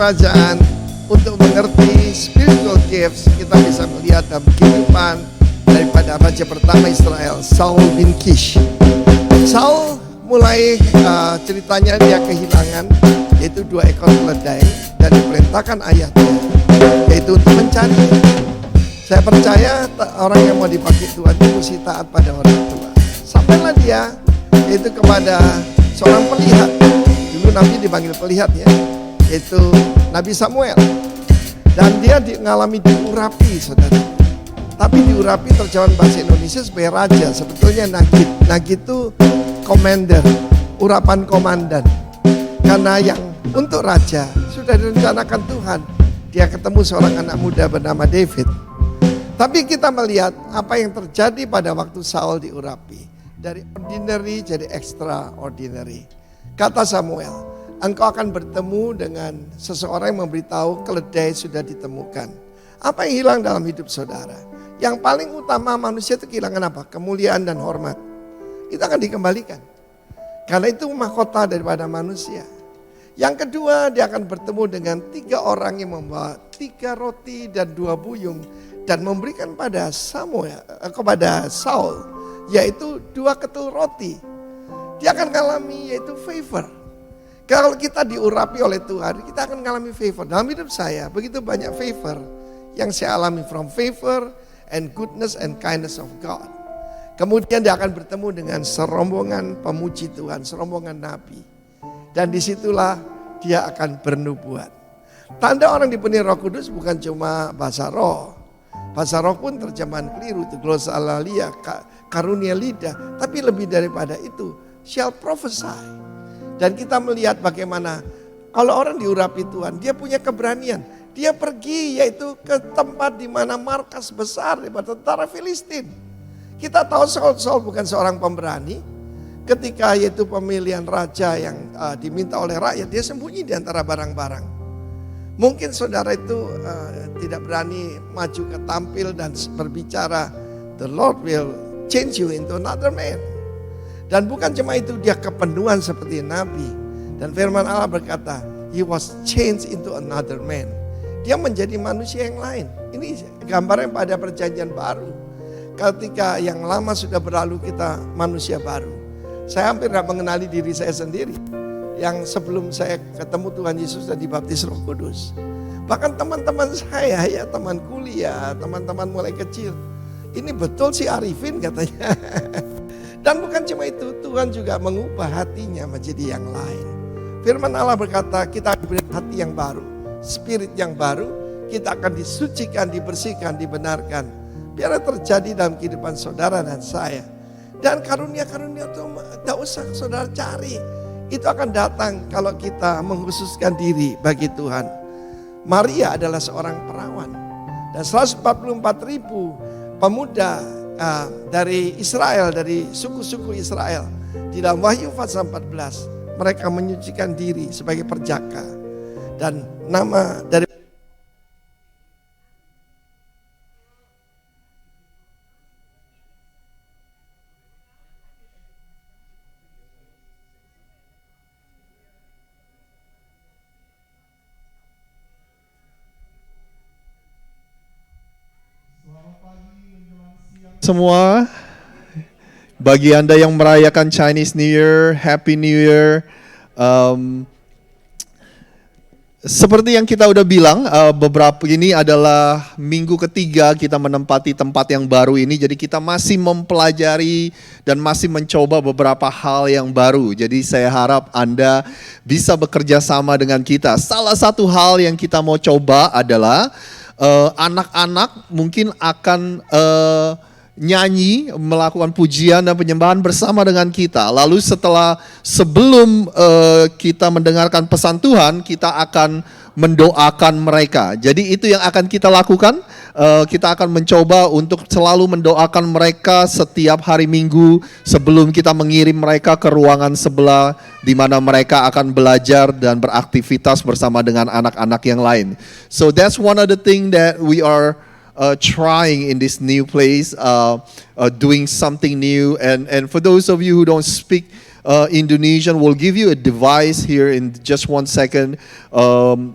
kerajaan, untuk mengerti spiritual gifts, kita bisa melihat dalam kehidupan daripada raja pertama Israel, Saul bin Kish. Saul mulai ceritanya dia kehilangan yaitu 2 ekor keledai dan diperintahkan ayahnya yaitu untuk mencari. Saya percaya orang yang mau dipakai Tuhan itu mesti taat pada orang tua. Sampailah dia yaitu kepada seorang pelihat. Dulu Nabi dipanggil pelihat ya, yaitu Nabi Samuel. Dan dia mengalami diurapi, saudara. Tapi diurapi terjemahan bahasa Indonesia sebagai raja. Sebetulnya Nagid. Nagid itu commander, urapan komandan. Karena yang untuk raja sudah direncanakan Tuhan. Dia ketemu seorang anak muda bernama David. Tapi kita melihat apa yang terjadi pada waktu Saul diurapi. Dari ordinary jadi extraordinary. Kata Samuel, engkau akan bertemu dengan seseorang yang memberitahu keledai sudah ditemukan. Apa yang hilang dalam hidup saudara? Yang paling utama manusia itu kehilangan apa? Kemuliaan dan hormat. Itu akan dikembalikan. Karena itu mahkota daripada manusia. Yang kedua, dia akan bertemu dengan 3 orang yang membawa 3 roti dan 2 buyung dan memberikan pada kepada Saul yaitu 2 ketul roti. Dia akan mengalami yaitu favor. Kalau kita diurapi oleh Tuhan, kita akan mengalami favor. Dalam hidup saya begitu banyak favor yang saya alami, from favor and goodness and kindness of God. Kemudian dia akan bertemu dengan serombongan pemuji Tuhan, serombongan nabi. Dan disitulah dia akan bernubuat. Tanda orang dipenuhi Roh Kudus bukan cuma bahasa roh. Bahasa roh pun terjemahan keliru, itu glosalalia, karunia lidah. Tapi lebih daripada itu, shall prophesy. Dan kita melihat bagaimana kalau orang diurapi Tuhan, dia punya keberanian. Dia pergi yaitu ke tempat di mana markas besar daripada tentara Filistin. Kita tahu Saul bukan seorang pemberani. Ketika yaitu pemilihan raja yang diminta oleh rakyat, dia sembunyi di antara barang-barang. Mungkin saudara itu tidak berani maju ke tampil dan berbicara, the Lord will change you into another man. Dan bukan cuma itu, dia kepenuhan seperti Nabi. Dan firman Allah berkata, he was changed into another man. Dia menjadi manusia yang lain. Ini gambarnya pada perjanjian baru. Ketika yang lama sudah berlalu, kita manusia baru. Saya hampir tidak mengenali diri saya sendiri. Yang sebelum saya ketemu Tuhan Yesus dan dibaptis Roh Kudus. Bahkan teman-teman saya, ya teman kuliah, teman-teman mulai kecil. Ini betul si Arifin katanya. Dan bukan cuma itu, Tuhan juga mengubah hatinya menjadi yang lain. Firman Allah berkata, kita diberi hati yang baru, spirit yang baru, kita akan disucikan, dibersihkan, dibenarkan. Biar terjadi dalam kehidupan saudara dan saya. Dan karunia-karunia itu tidak usah saudara cari. Itu akan datang kalau kita mengkhususkan diri bagi Tuhan. Maria adalah seorang perawan. Dan 144.000 pemuda dari Israel, dari suku-suku Israel. Di dalam Wahyu pasal 14, mereka menyucikan diri sebagai perjaka. Dan nama dari semua, bagi Anda yang merayakan Chinese New Year, Happy New Year. Seperti yang kita udah bilang, beberapa ini adalah minggu ketiga kita menempati tempat yang baru ini. Jadi kita masih mempelajari dan masih mencoba beberapa hal yang baru. Jadi saya harap Anda bisa bekerja sama dengan kita. Salah satu hal yang kita mau coba adalah anak-anak mungkin akan nyanyi, melakukan pujian dan penyembahan bersama dengan kita. Lalu sebelum kita mendengarkan pesan Tuhan, kita akan mendoakan mereka. Jadi itu yang akan kita lakukan. Kita akan mencoba untuk selalu mendoakan mereka setiap hari Minggu sebelum kita mengirim mereka ke ruangan sebelah di mana mereka akan belajar dan beraktivitas bersama dengan anak-anak yang lain. So that's one of the thing that we are trying in this new place, doing something new. And for those of you who don't speak Indonesian will give you a device here in just 1 second.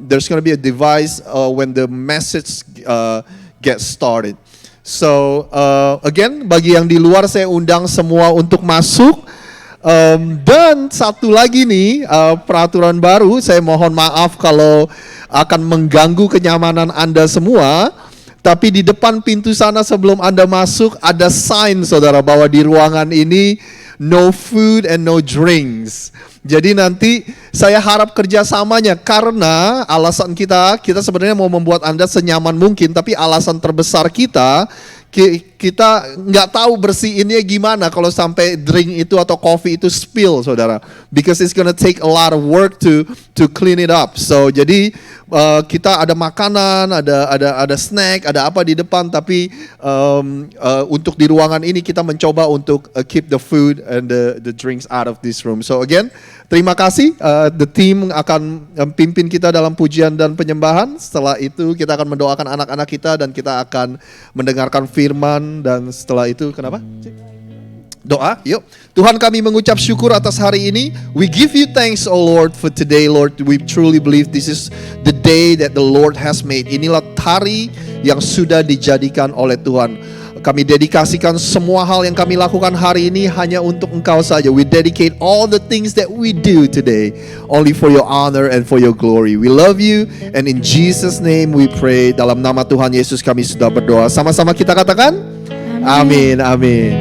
There's going to be a device when the message gets started. So again, bagi yang di luar saya undang semua untuk masuk. Dan satu lagi nih peraturan baru, saya mohon maaf kalau akan mengganggu kenyamanan Anda semua. Tapi di depan pintu sana sebelum Anda masuk ada sign saudara bahwa di ruangan ini no food and no drinks. Jadi nanti saya harap kerjasamanya karena alasan kita sebenarnya mau membuat Anda senyaman mungkin. Tapi alasan terbesar kita nggak tahu bersihinnya gimana kalau sampai drink itu atau coffee itu spill saudara. Because it's gonna take a lot of work to clean it up. So jadi kita ada makanan, ada snack, ada apa di depan. Tapi untuk di ruangan ini kita mencoba untuk keep the food and the drinks out of this room. So again, terima kasih. The team akan pimpin kita dalam pujian dan penyembahan. Setelah itu kita akan mendoakan anak-anak kita dan kita akan mendengarkan firman. Dan setelah itu kenapa? Doa, yuk. Tuhan, kami mengucap syukur atas hari ini. We give you thanks, oh Lord, for today, Lord. We truly believe this is the day that the Lord has made. Inilah hari yang sudah dijadikan oleh Tuhan. Kami dedikasikan semua hal yang kami lakukan hari ini hanya untuk Engkau saja. We dedicate all the things that we do today only for your honor and for your glory. We love you and in Jesus name we pray. Dalam nama Tuhan Yesus kami sudah berdoa. Sama-sama kita katakan amin, amin.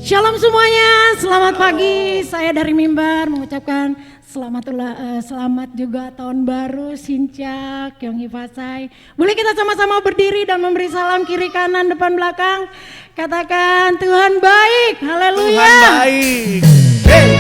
Shalom semuanya, selamat pagi. Saya dari mimbar mengucapkan selamat juga tahun baru, Sinca, Kyonghi Fasai. Boleh kita sama-sama berdiri dan memberi salam kiri kanan depan belakang. Katakan Tuhan baik, haleluya. Tuhan baik. Hey.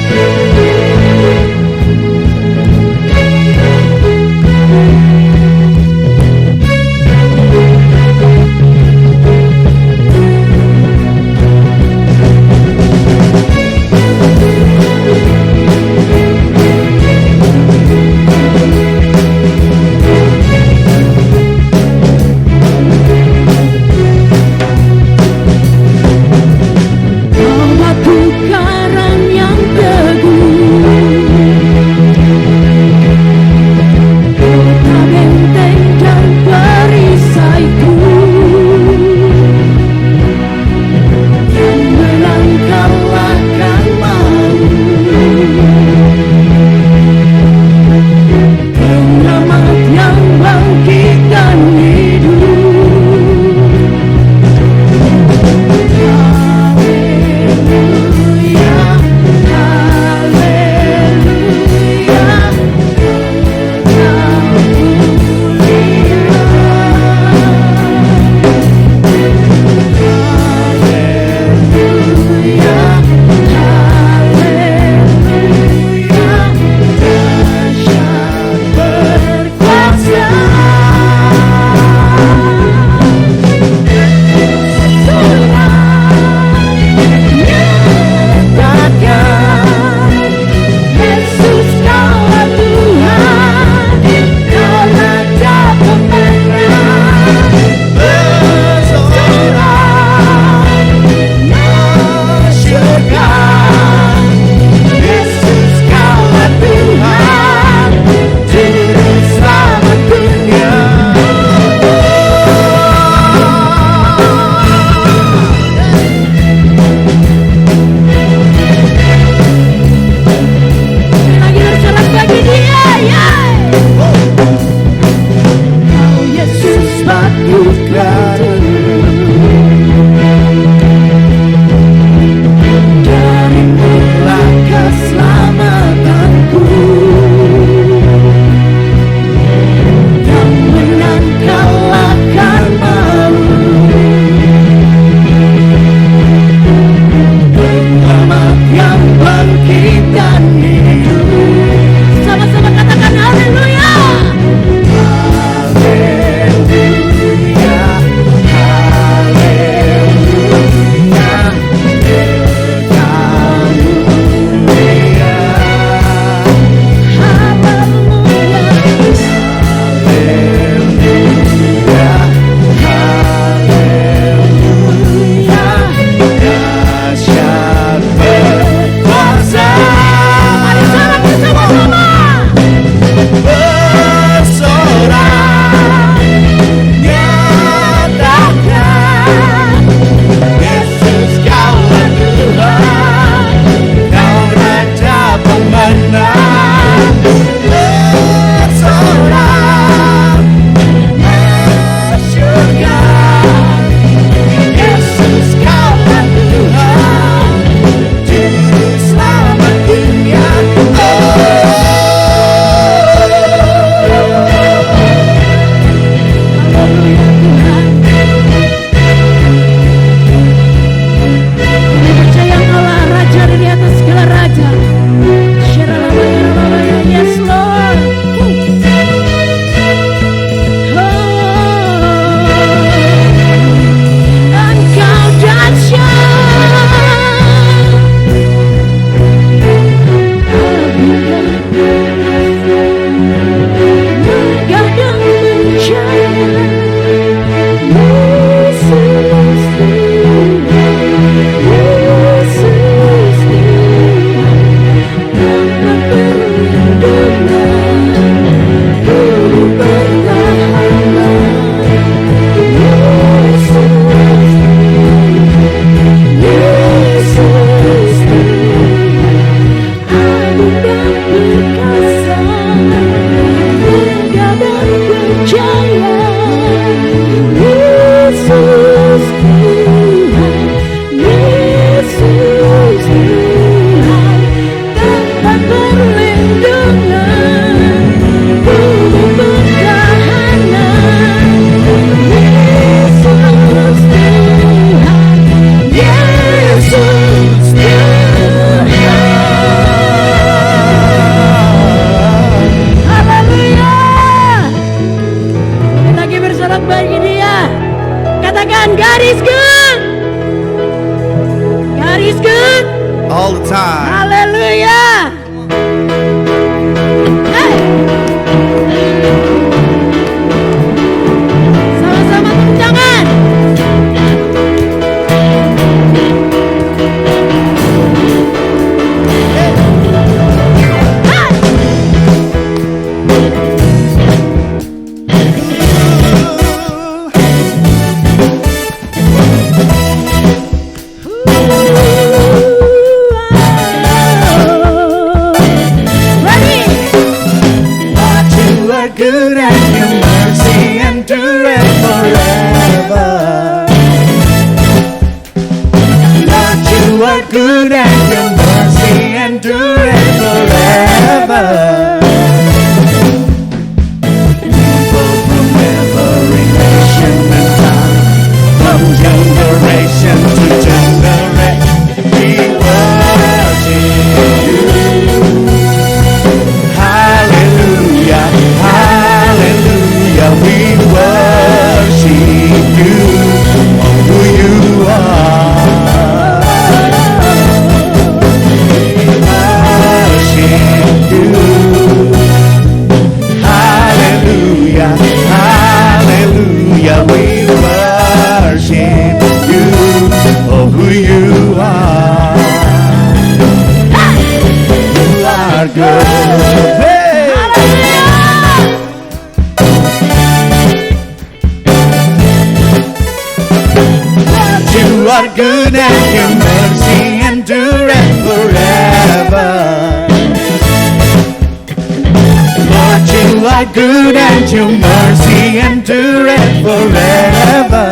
Yesus Tuhan, Yesus Tuhan, tempat perlindungan, bumi pertahanan. Yesus Tuhan, Yesus Tuhan. Haleluya. Kita lagi bersorak bagi Dia. Katakan, God is good. God is good. All the time. Haleluya. Hey. Sama-sama tepuk tangan. Ready? Lord, you are good and your mercy endureth forever. Lord, you are good and your mercy endureth forever. People from every nation and tongue, from generation to generation, we worship you. Hallelujah, hallelujah, we worship you, oh, who you are. We worship you. Hallelujah, hallelujah, we worship you, oh, who you are. You are good. Hey! You are good and your mercy endureth forever. Lord, you are good and your mercy endureth forever.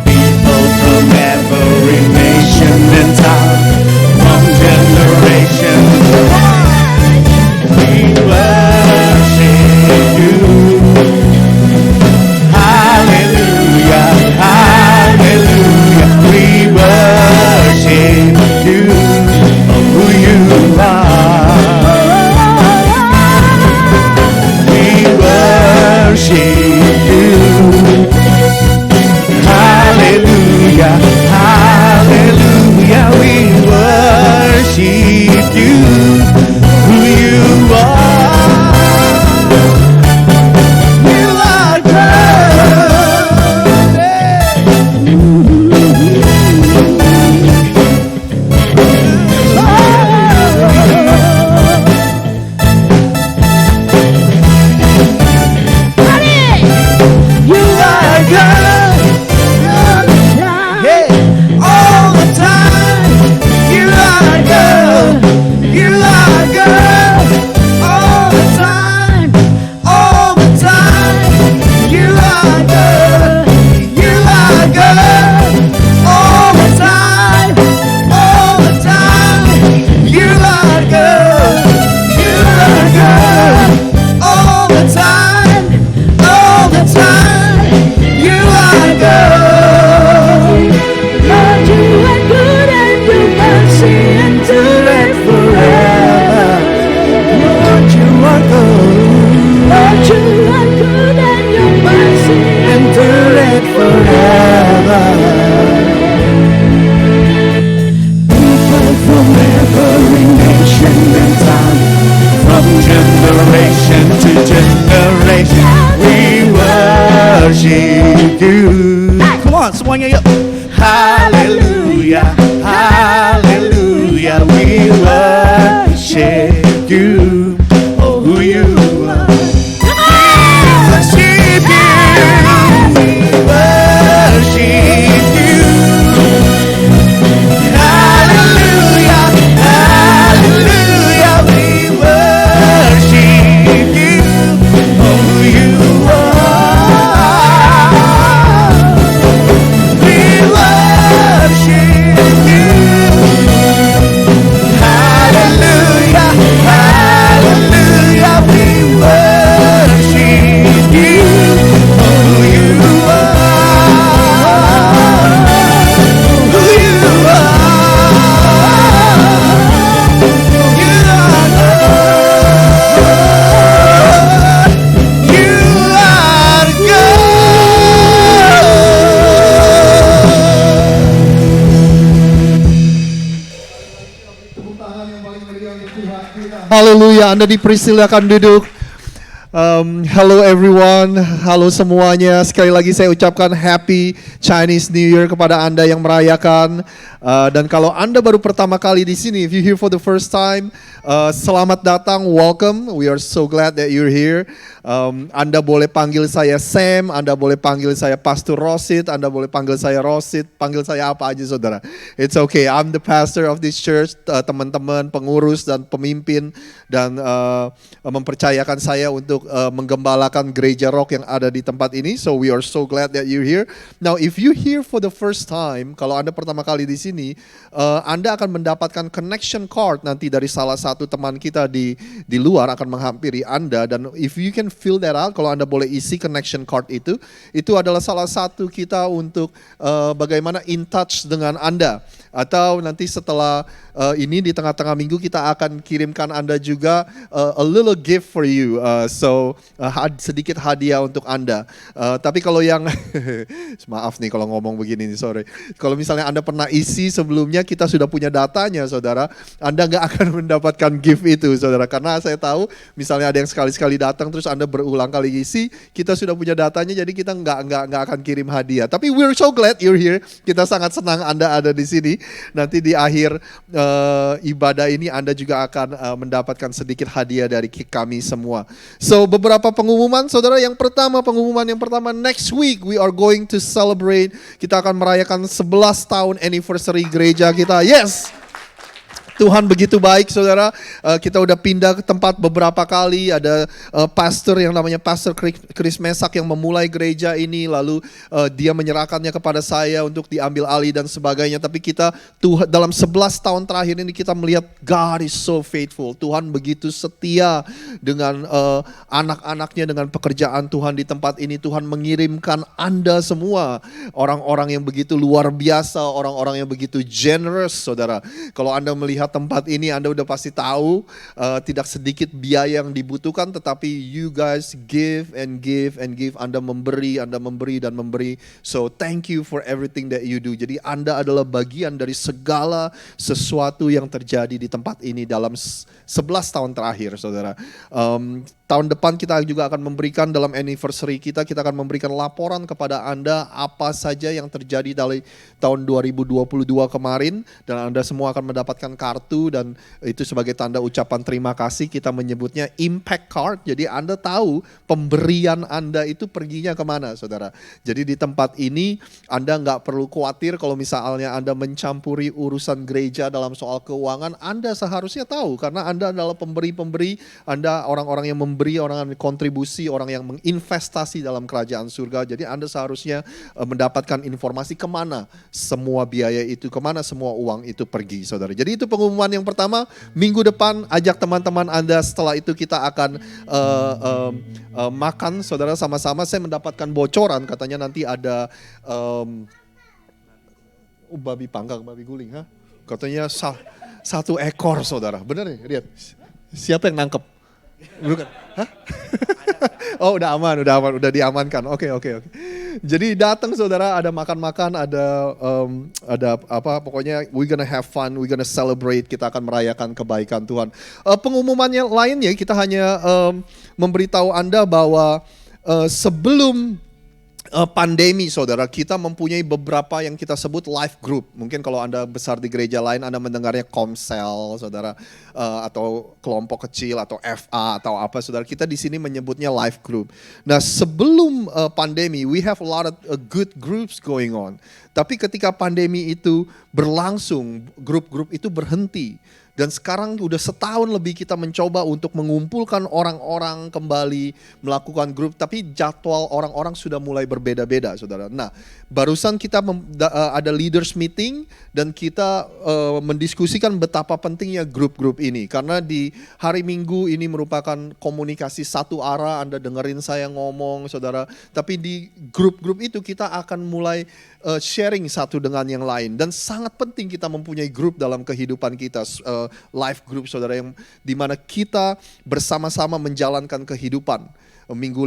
People from every nation and tongue, from generation to we worship you. Hallelujah, hallelujah, we worship you, oh, who you are. We worship you. Hallelujah, hallelujah, we worship you, who you are. You are You are good. Hey, all the time. You are good. You are good. All the time. All the time. You are good. You are good. All the time. All the time. You are good. You are good. All the time. All the time. You are good. Lord, you are good and your mercy endureth forever. Lord, you are good. Lord, you are good and your mercy Endureth forever. People from every nation and tongue, from generation to generation, we worship you. Come on, semuanya yuk. Hallelujah, hallelujah, we worship you, oh, who you are. Worship you, we worship you. Hallelujah, hallelujah, we worship you, oh, who Ya, Anda dipersilakan duduk. Hello everyone, halo semuanya. Sekali lagi saya ucapkan Happy Chinese New Year kepada Anda yang merayakan. Dan kalau Anda baru pertama kali di sini, if you here for the first time, selamat datang, welcome. We are so glad that you're here. Anda boleh panggil saya Sam, Anda boleh panggil saya Pastor Rosit, Anda boleh panggil saya Rosit, panggil saya apa aja saudara. It's okay, I'm the pastor of this church. Teman-teman, pengurus dan pemimpin dan mempercayakan saya untuk menggembalakan gereja Rock yang ada di tempat ini. So we are so glad that you're here. Now if you here for the first time, kalau Anda pertama kali di sini, Anda akan mendapatkan connection card nanti dari salah satu teman kita di luar akan menghampiri Anda. Dan if you can fill that out, kalau Anda boleh isi connection card itu adalah salah satu kita untuk bagaimana in touch dengan Anda. Atau nanti setelah ini di tengah-tengah minggu kita akan kirimkan Anda juga a little gift for you. So sedikit hadiah untuk Anda. Tapi kalau yang maaf nih kalau ngomong begini nih, sorry. Kalau misalnya Anda pernah isi sebelumnya, kita sudah punya datanya saudara, Anda nggak akan mendapatkan gift itu saudara. Karena saya tahu misalnya ada yang sekali-sekali datang terus Anda berulang kali isi, kita sudah punya datanya jadi kita nggak akan kirim hadiah. Tapi we're so glad you're here. Kita sangat senang Anda ada di sini. Nanti di akhir ibadah ini Anda juga akan mendapatkan sedikit hadiah dari kami semua. So beberapa pengumuman saudara. Pengumuman yang pertama, next week we are going to celebrate. Kita akan merayakan 11 tahun anniversary gereja kita. Yes! Tuhan begitu baik saudara, kita udah pindah ke tempat beberapa kali, ada pastor yang namanya Pastor Chris Mesak yang memulai gereja ini, lalu dia menyerahkannya kepada saya untuk diambil alih dan sebagainya. Tapi kita dalam 11 tahun terakhir ini kita melihat God is so faithful. Tuhan begitu setia dengan anak-anaknya, dengan pekerjaan Tuhan di tempat ini. Tuhan mengirimkan Anda semua, orang-orang yang begitu luar biasa, orang-orang yang begitu generous saudara. Kalau Anda melihat tempat ini Anda udah pasti tahu tidak sedikit biaya yang dibutuhkan, tetapi you guys give and give and give. Anda memberi dan memberi. So thank you for everything that you do. Jadi Anda adalah bagian dari segala sesuatu yang terjadi di tempat ini dalam 11 tahun terakhir saudara. Tahun depan kita juga akan memberikan dalam anniversary kita akan memberikan laporan kepada Anda apa saja yang terjadi dari tahun 2022 kemarin, dan Anda semua akan mendapatkan kartu, dan itu sebagai tanda ucapan terima kasih. Kita menyebutnya impact card. Jadi Anda tahu pemberian Anda itu perginya kemana saudara. Jadi di tempat ini Anda nggak perlu khawatir kalau misalnya Anda mencampuri urusan gereja dalam soal keuangan. Anda seharusnya tahu karena Anda adalah pemberi-pemberi, Anda orang-orang yang memberi, orang yang kontribusi, orang yang menginvestasi dalam kerajaan surga. Jadi Anda seharusnya mendapatkan informasi kemana semua biaya itu, kemana semua uang itu pergi saudara. Jadi itu pengumuman yang pertama. Minggu depan ajak teman-teman Anda, setelah itu kita akan makan saudara sama-sama. Saya mendapatkan bocoran katanya nanti ada babi panggang, babi guling, katanya satu ekor saudara. Benar nih, lihat. Siapa yang nangkep? Bukan. Hah? Oh udah aman, udah diamankan. Oke. Jadi datang saudara, ada makan-makan, ada apa, pokoknya we gonna have fun, we gonna celebrate, kita akan merayakan kebaikan Tuhan. Pengumumannya lainnya kita hanya memberitahu Anda bahwa sebelum pandemi saudara, kita mempunyai beberapa yang kita sebut life group. Mungkin kalau Anda besar di gereja lain Anda mendengarnya komsel saudara, atau kelompok kecil atau FA atau apa saudara. Kita di sini menyebutnya life group. Nah sebelum pandemi we have a lot of good groups going on. Tapi ketika pandemi itu berlangsung, grup-grup itu berhenti. Dan sekarang udah setahun lebih kita mencoba untuk mengumpulkan orang-orang kembali melakukan grup, tapi jadwal orang-orang sudah mulai berbeda-beda saudara. Nah barusan kita ada leaders meeting dan kita mendiskusikan betapa pentingnya grup-grup ini. Karena di hari Minggu ini merupakan komunikasi satu arah, Anda dengerin saya ngomong saudara. Tapi di grup-grup itu kita akan mulai sharing satu dengan yang lain. Dan sangat penting kita mempunyai grup dalam kehidupan kita. Life group saudara, yang dimana kita bersama-sama menjalankan kehidupan. Minggu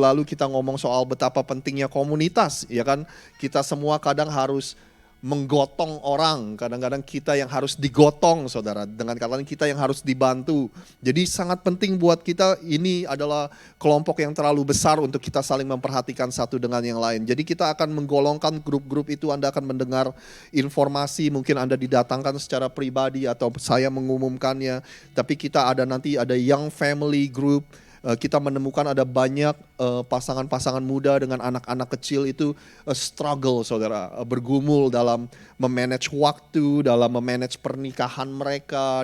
lalu kita ngomong soal betapa pentingnya komunitas, ya kan? Kita semua kadang harus menggotong orang, kadang-kadang kita yang harus digotong saudara, dengan kata lain kita yang harus dibantu. Jadi sangat penting buat kita, ini adalah kelompok yang terlalu besar untuk kita saling memperhatikan satu dengan yang lain. Jadi kita akan menggolongkan grup-grup itu, Anda akan mendengar informasi, mungkin Anda didatangkan secara pribadi atau saya mengumumkannya, tapi kita nanti ada young family group. Kita menemukan ada banyak pasangan-pasangan muda dengan anak-anak kecil itu struggle saudara, bergumul dalam memanage waktu, dalam memanage pernikahan mereka,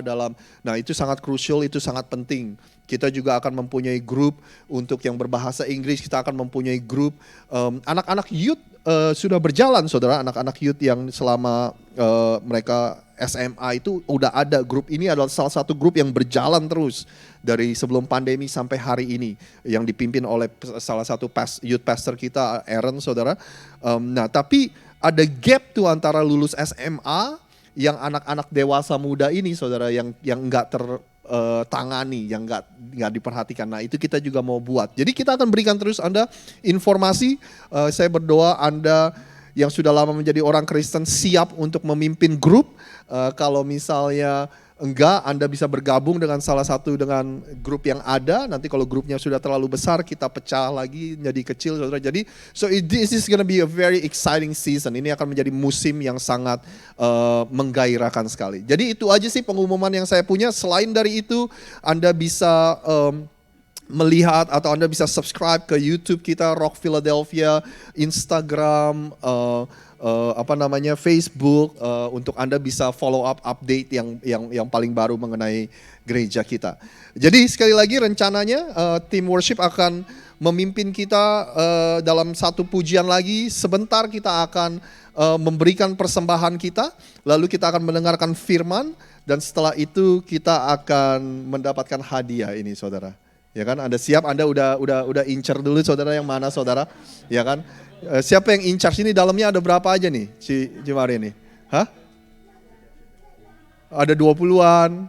nah itu sangat crucial, itu sangat penting. Kita juga akan mempunyai grup untuk yang berbahasa Inggris, kita akan mempunyai grup anak-anak youth sudah berjalan saudara, anak-anak youth yang selama mereka SMA itu udah ada. Grup ini adalah salah satu grup yang berjalan terus dari sebelum pandemi sampai hari ini, yang dipimpin oleh salah satu youth pastor kita, Aaron saudara. Nah tapi ada gap tuh antara lulus SMA yang anak-anak dewasa muda ini saudara, yang enggak tertangani, yang enggak diperhatikan. Nah itu kita juga mau buat. Jadi kita akan berikan terus Anda informasi. Saya berdoa Anda yang sudah lama menjadi orang Kristen siap untuk memimpin grup. Kalau misalnya enggak, Anda bisa bergabung dengan salah satu dengan grup yang ada. Nanti kalau grupnya sudah terlalu besar, kita pecah lagi menjadi kecil saudara. Jadi this is gonna be a very exciting season. Ini akan menjadi musim yang sangat menggairahkan sekali. Jadi itu aja sih pengumuman yang saya punya. Selain dari itu, Anda bisa melihat atau Anda bisa subscribe ke YouTube kita Rock Philadelphia, Instagram, Facebook, untuk Anda bisa follow up update yang paling baru mengenai gereja kita. Jadi sekali lagi rencananya tim worship akan memimpin kita dalam satu pujian lagi. Sebentar kita akan memberikan persembahan kita, lalu kita akan mendengarkan firman, dan setelah itu kita akan mendapatkan hadiah ini saudara. Ya kan, Anda siap? Anda udah incer dulu saudara, yang mana saudara? Ya kan? Siapa yang in charge ini? Dalamnya ada berapa aja nih Cimari ini? Hah? Ada 20-an,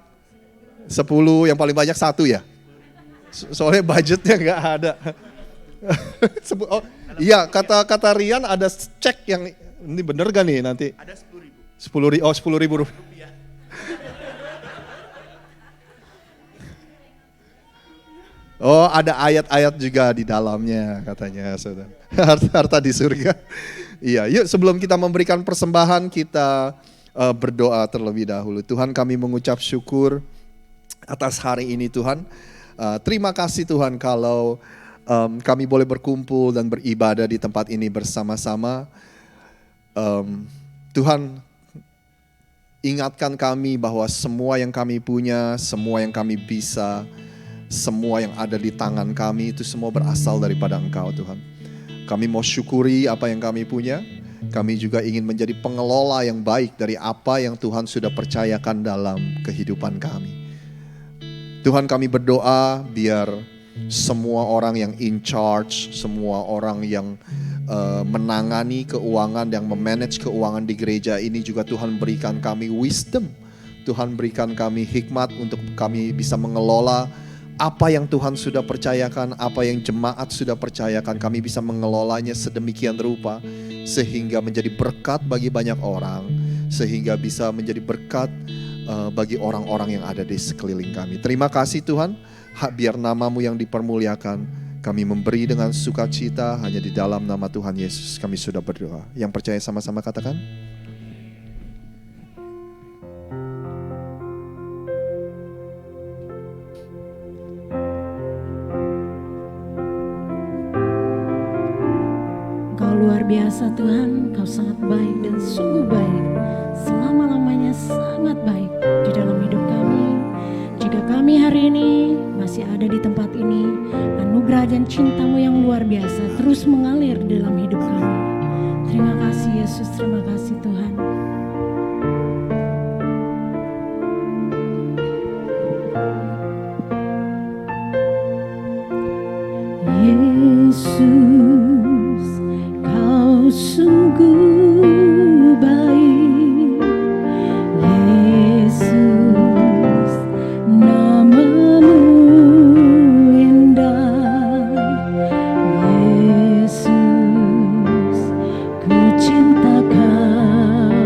10, yang paling banyak 1 ya? Soalnya budgetnya nggak ada. Iya, kata Rian ada cek yang, ini bener gak nih nanti? Ada 10.000. 10.000, oh 10.000 rupiah. Oh, ada ayat-ayat juga di dalamnya katanya saudara. Harta di surga. Iya, yuk sebelum kita memberikan persembahan kita berdoa terlebih dahulu. Tuhan, kami mengucap syukur atas hari ini Tuhan. Terima kasih Tuhan kalau kami boleh berkumpul dan beribadah di tempat ini bersama-sama. Tuhan, ingatkan kami bahwa semua yang kami punya, semua yang kami bisa, semua yang ada di tangan kami itu semua berasal daripada Engkau Tuhan. Kami mau syukuri apa yang kami punya. Kami juga ingin menjadi pengelola yang baik dari apa yang Tuhan sudah percayakan dalam kehidupan kami. Tuhan, kami berdoa biar semua orang yang in charge, semua orang yang menangani keuangan, yang memanage keuangan di gereja ini juga Tuhan berikan kami wisdom. Tuhan berikan kami hikmat untuk kami bisa mengelola apa yang Tuhan sudah percayakan, apa yang jemaat sudah percayakan, kami bisa mengelolanya sedemikian rupa sehingga menjadi berkat bagi banyak orang, sehingga bisa menjadi berkat bagi orang-orang yang ada di sekeliling kami. Terima kasih Tuhan, biar namamu yang dipermuliakan. Kami memberi dengan sukacita, hanya di dalam nama Tuhan Yesus kami sudah berdoa. Yang percaya sama-sama katakan. Luar biasa Tuhan, Kau sangat baik dan sungguh baik, selama-lamanya sangat baik di dalam hidup kami. Jika kami hari ini masih ada di tempat ini, anugerah dan cinta-Mu yang luar biasa terus mengalir dalam hidup kami. Terima kasih Yesus, terima kasih Tuhan. Yesus, Kau sungguh baik. Yesus, nama-Mu indah. Yesus, ku cinta Kau.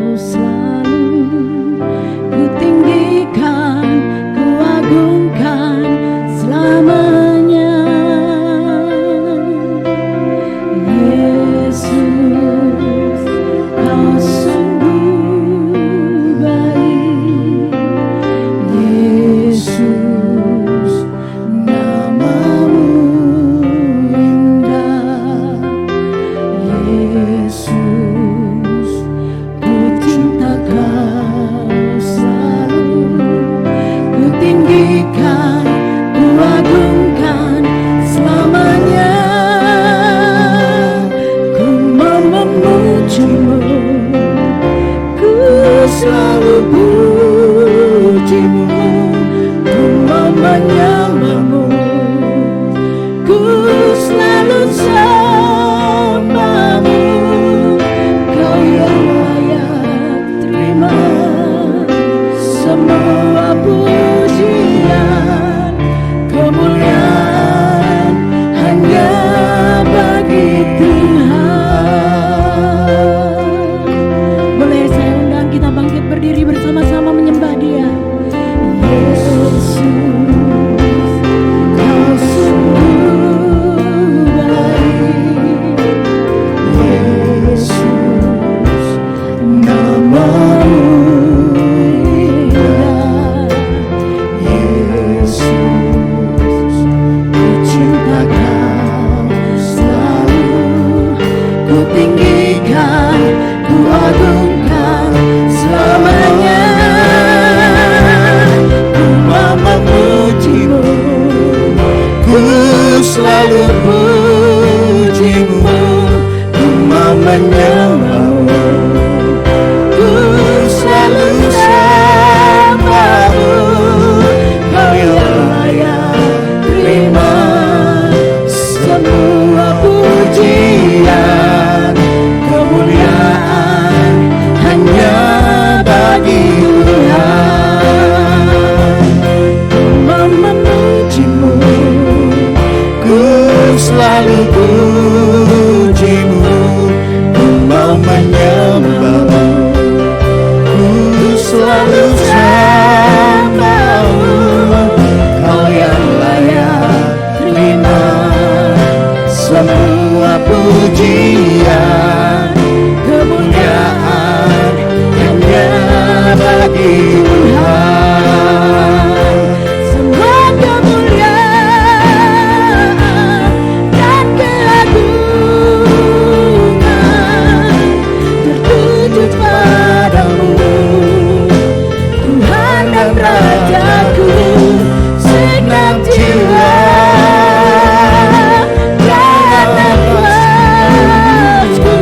pujimu, ku mau menyembahmu, ku selalu sembahmu. Kau yang layak terima semua pujian, kemuliaan hanya bagi Tuhan. Ku mau memujimu, ku selalu pujimu, ku mau menyembahmu, ku selalu sembahmu. Kau yang layak terima semua pujian, kemuliaan hanya bagi Tuhan. Semua kemuliaan dan keagungan tertuju padamu, Tuhan dan Rajaku. Segenap jiwa dan nafasku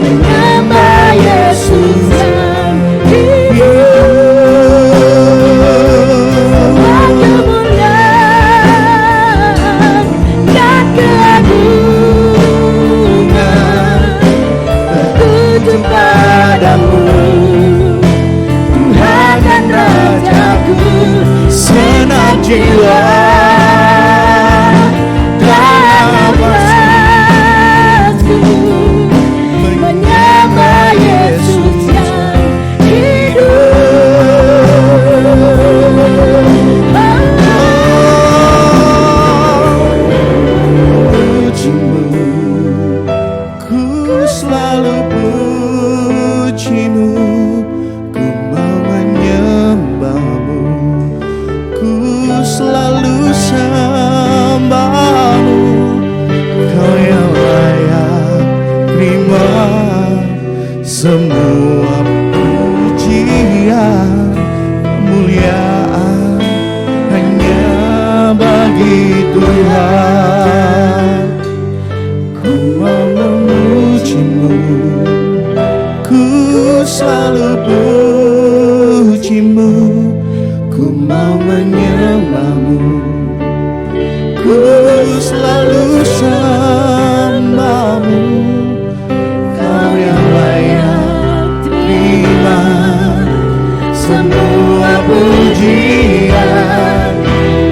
menyembah Yesus yang hidup. Semua kemuliaan dan keagungan tertuju padamu, Tuhan dan Rajaku. Segenap jiwa dan nafasku menyembah Yesus yang pujimu, ku selalu pujimu, ku mau menyembahmu, ku selalu sembahmu. Kau yang layak terima semua pujian, kemuliaan hanya bagi Tuhan. Ku mau memujimu, ku selalu pujimu, ku mau menyembahmu, ku selalu sembahmu. Kau yang layak terima semua pujian,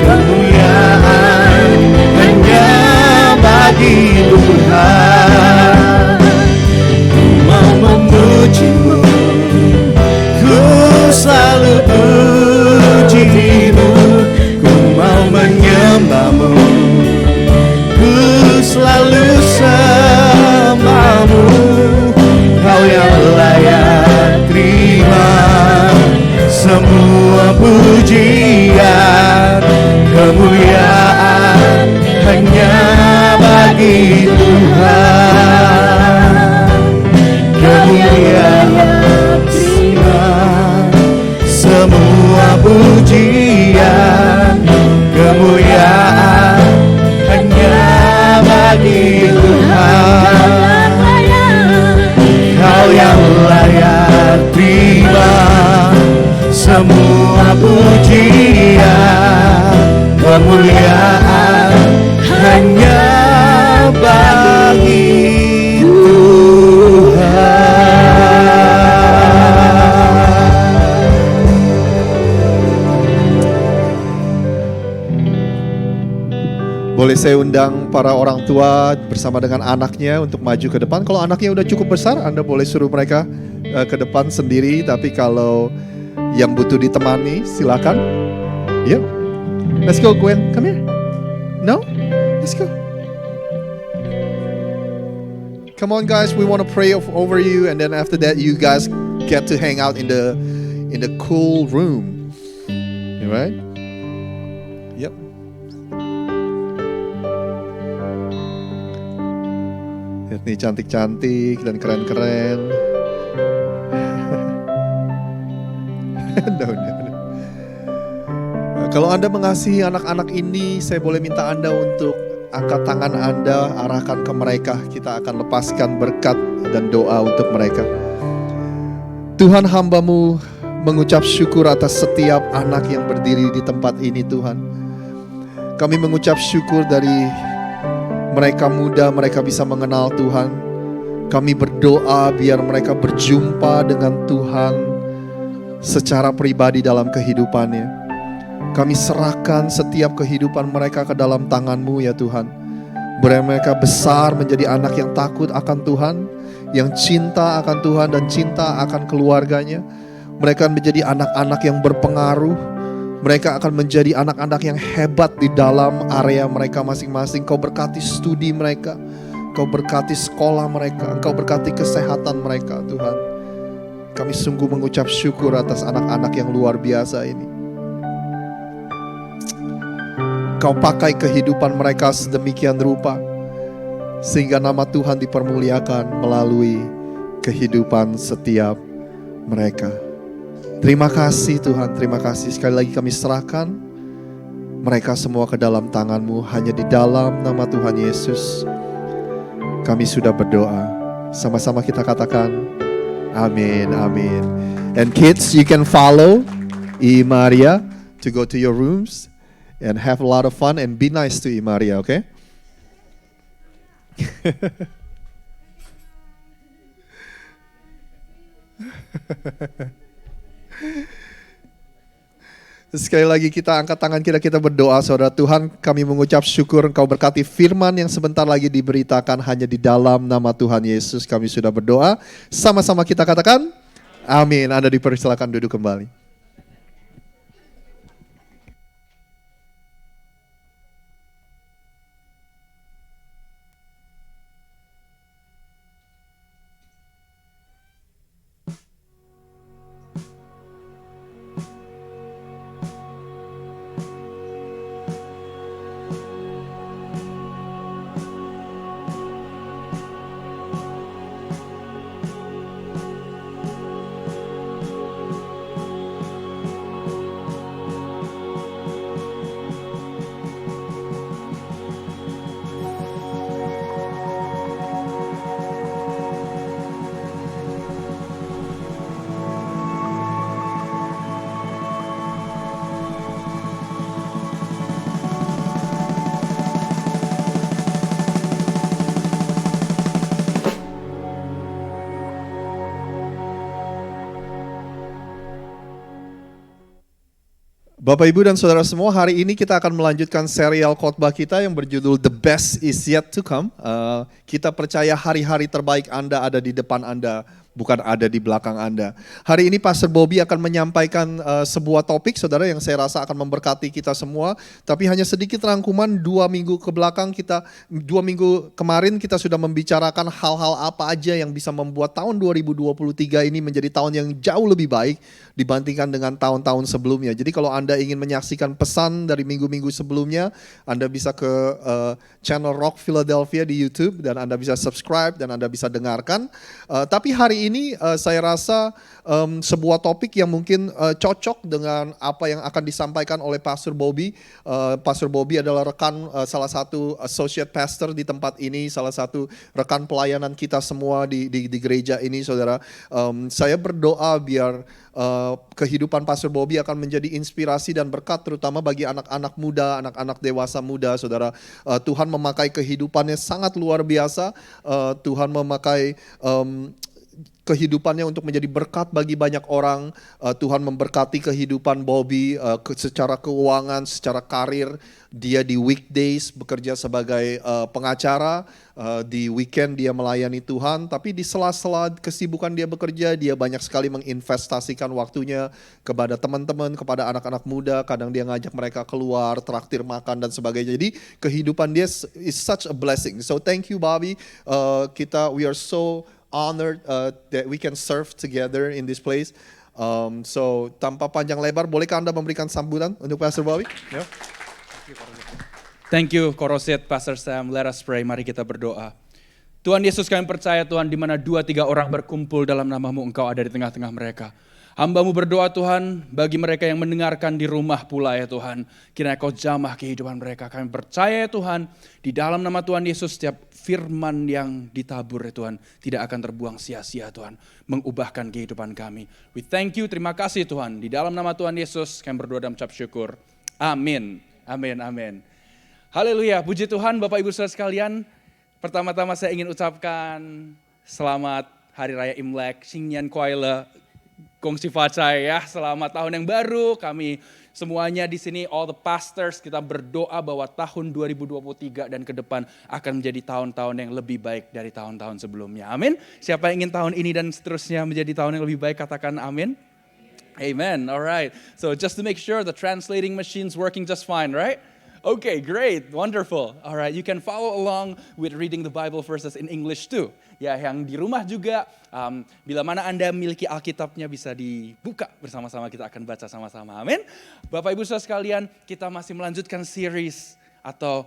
kemuliaan hanya bagi Tuhan. Ku mau memujimu, ku selalu pujimu, ku mau menyembahmu, ku selalu sembahmu. Kau yang layak terima semua pujian, kemuliaan hanya bagi Tuhan. Kemuliaan terima semua pujian, kemuliaan hanya bagi Tuhan. Kau yang layak terima semua pujian, kemuliaan hanya bagi Boleh saya undang para orang tua bersama dengan anaknya untuk maju ke depan. Kalau anaknya udah cukup besar, Anda boleh suruh mereka ke depan sendiri. Tapi kalau yang butuh ditemani, silakan. Yuk, let's go Gwen, come here. No, let's go. Come on guys, we want to pray over you, and then after that, you guys get to hang out in the cool room. Alright? Yep. Lihat nih cantik-cantik dan keren-keren. No. Kalau Anda mengasihi anak-anak ini, saya boleh minta Anda untuk angkat tangan Anda, arahkan ke mereka. Kita akan lepaskan berkat dan doa untuk mereka. Tuhan, hamba-Mu mengucap syukur atas setiap anak yang berdiri di tempat ini Tuhan. Kami mengucap syukur dari mereka muda, mereka bisa mengenal Tuhan. Kami berdoa biar mereka berjumpa dengan Tuhan secara pribadi dalam kehidupannya. Kami serahkan setiap kehidupan mereka ke dalam tangan-Mu ya Tuhan. Biar mereka besar menjadi anak yang takut akan Tuhan, yang cinta akan Tuhan dan cinta akan keluarganya. Mereka menjadi anak-anak yang berpengaruh. Mereka akan menjadi anak-anak yang hebat di dalam area mereka masing-masing. Kau berkati studi mereka, Kau berkati sekolah mereka, Kau berkati kesehatan mereka Tuhan. Kami sungguh mengucap syukur atas anak-anak yang luar biasa ini. Kau pakai kehidupan mereka sedemikian rupa sehingga nama Tuhan dipermuliakan melalui kehidupan setiap mereka. Terima kasih Tuhan, terima kasih. Sekali lagi kami serahkan mereka semua ke dalam tangan-Mu. Hanya di dalam nama Tuhan Yesus kami sudah berdoa. Sama-sama kita katakan amin, amin. And kids, you can follow Maria to go to your rooms and have a lot of fun and be nice to Maria, okay? Sekali lagi kita angkat tangan kita berdoa. Saudara Tuhan, kami mengucap syukur Engkau berkati firman yang sebentar lagi diberitakan hanya di dalam nama Tuhan Yesus. Kami sudah berdoa. Sama-sama kita katakan amin. Anda dipersilakan duduk kembali. Bapak, Ibu, dan Saudara semua, hari ini kita akan melanjutkan serial khotbah kita yang berjudul The Best Is Yet To Come. Kita percaya hari-hari terbaik Anda ada di depan Anda, bukan ada di belakang Anda. Hari ini Pastor Bobby akan menyampaikan sebuah topik, saudara, yang saya rasa akan memberkati kita semua. Tapi hanya sedikit rangkuman, 2 minggu ke belakang kita, 2 minggu kemarin kita sudah membicarakan hal-hal apa aja yang bisa membuat tahun 2023 ini menjadi tahun yang jauh lebih baik dibandingkan dengan tahun-tahun sebelumnya. Jadi kalau Anda ingin menyaksikan pesan dari minggu-minggu sebelumnya, Anda bisa ke channel Rock Philadelphia di YouTube dan Anda bisa subscribe dan Anda bisa dengarkan. Tapi hari ini saya rasa sebuah topik yang mungkin cocok dengan apa yang akan disampaikan oleh Pastor Bobby. Pastor Bobby adalah rekan salah satu associate pastor di tempat ini, salah satu rekan pelayanan kita semua di gereja ini, saudara. Saya berdoa biar kehidupan Pastor Bobby akan menjadi inspirasi dan berkat terutama bagi anak-anak muda, anak-anak dewasa muda, saudara. Tuhan memakai kehidupannya sangat luar biasa. Tuhan memakai kehidupannya untuk menjadi berkat bagi banyak orang. Tuhan memberkati kehidupan Bobby secara keuangan, secara karir. Dia di weekdays bekerja sebagai pengacara, di weekend dia melayani Tuhan, tapi di sela-sela kesibukan dia bekerja, dia banyak sekali menginvestasikan waktunya kepada teman-teman, kepada anak-anak muda. Kadang dia ngajak mereka keluar, traktir makan dan sebagainya. Jadi kehidupan dia is such a blessing. So thank you Bobby. We are so honored that we can serve together in this place. So tanpa panjang lebar, bolehkah Anda memberikan sambutan untuk Pastor Bobby? Yeah. Thank you, Koroset, Pastor Sam. Let us pray, mari kita berdoa. Tuhan Yesus, kami percaya Tuhan, di mana 2-3 orang berkumpul dalam nama-Mu, Engkau ada di tengah-tengah mereka. Hamba-Mu berdoa Tuhan bagi mereka yang mendengarkan di rumah pula ya Tuhan. Kiranya Kau jamah kehidupan mereka. Kami percaya ya Tuhan, di dalam nama Tuhan Yesus setiap firman yang ditabur ya Tuhan tidak akan terbuang sia-sia Tuhan. Mengubahkan kehidupan kami. We thank you, terima kasih Tuhan. Di dalam nama Tuhan Yesus kami berdoa dan mengucap syukur. Amin, amin, amin. Haleluya, puji Tuhan Bapak Ibu Saudara sekalian. Pertama-tama saya ingin ucapkan selamat Hari Raya Imlek, Xingnian Kuaile. Gong Si Fa Cai ya, selamat tahun yang baru. Kami semuanya di sini, all the pastors, kita berdoa bahwa tahun 2023 dan ke depan akan menjadi tahun-tahun yang lebih baik dari tahun-tahun sebelumnya. Amin. Siapa yang ingin tahun ini dan seterusnya menjadi tahun yang lebih baik, katakan amin. Amen. All right. So just to make sure the translating machine's working just fine, right? Okay, great, wonderful. All right, you can follow along with reading the Bible verses in English too. Ya, yang di rumah juga, bila mana Anda memiliki Alkitabnya bisa dibuka bersama-sama, kita akan baca sama-sama. Amin. Bapak Ibu Saudara sekalian, kita masih melanjutkan series atau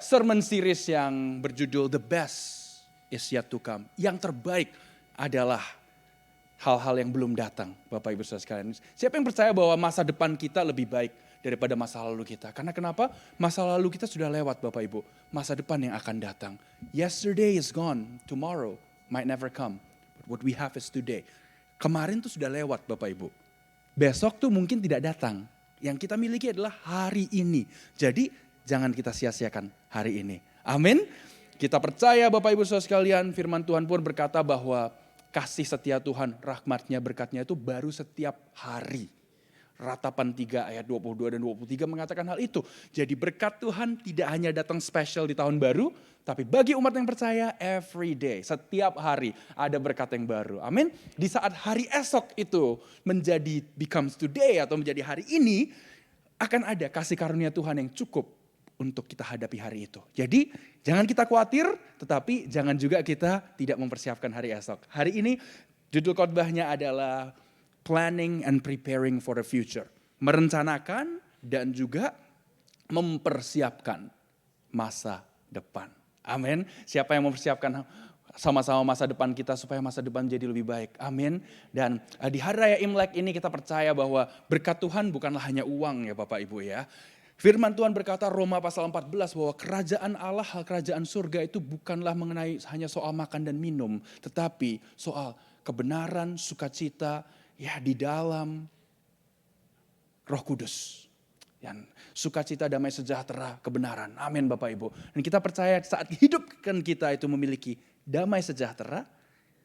sermon series yang berjudul The Best is Yet to Come. Yang terbaik adalah hal-hal yang belum datang, Bapak Ibu Saudara sekalian. Siapa yang percaya bahwa masa depan kita lebih baik daripada masa lalu kita? Karena kenapa? Masa lalu kita sudah lewat Bapak Ibu. Masa depan yang akan datang. Yesterday is gone, tomorrow might never come. But what we have is today. Kemarin tuh sudah lewat Bapak Ibu. Besok tuh mungkin tidak datang. Yang kita miliki adalah hari ini. Jadi jangan kita sia-siakan hari ini. Amin. Kita percaya Bapak Ibu Saudara sekalian, firman Tuhan pun berkata bahwa kasih setia Tuhan, rahmatnya, berkatnya itu baru setiap hari. Ratapan 3 ayat 22 dan 23 mengatakan hal itu. Jadi berkat Tuhan tidak hanya datang spesial di tahun baru, tapi bagi umat yang percaya every day, setiap hari ada berkat yang baru. Amin. Di saat hari esok itu menjadi becomes today atau menjadi hari ini, akan ada kasih karunia Tuhan yang cukup untuk kita hadapi hari itu. Jadi jangan kita khawatir, tetapi jangan juga kita tidak mempersiapkan hari esok. Hari ini judul khotbahnya adalah planning and preparing for the future. Merencanakan dan juga mempersiapkan masa depan. Amin. Siapa yang mempersiapkan sama-sama masa depan kita supaya masa depan jadi lebih baik. Amin. Dan di Hari Raya Imlek ini kita percaya bahwa berkat Tuhan bukanlah hanya uang ya Bapak Ibu ya. Firman Tuhan berkata Roma pasal 14 bahwa kerajaan Allah, kerajaan surga itu bukanlah mengenai hanya soal makan dan minum. Tetapi soal kebenaran, sukacita, ya di dalam Roh Kudus. Yang sukacita, damai sejahtera, kebenaran. Amin Bapak Ibu. Dan kita percaya saat hidupkan kita itu memiliki damai sejahtera,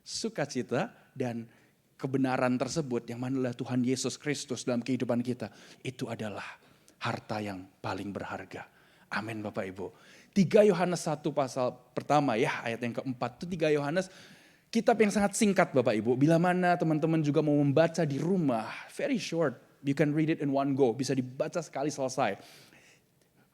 sukacita dan kebenaran tersebut yang manalah Tuhan Yesus Kristus dalam kehidupan kita. Itu adalah harta yang paling berharga. Amin Bapak Ibu. 3 Yohanes 1 pasal pertama ya, ayat yang keempat itu 3 Yohanes. Kitab yang sangat singkat Bapak Ibu. Bila mana teman-teman juga mau membaca di rumah, very short. You can read it in one go. Bisa dibaca sekali selesai.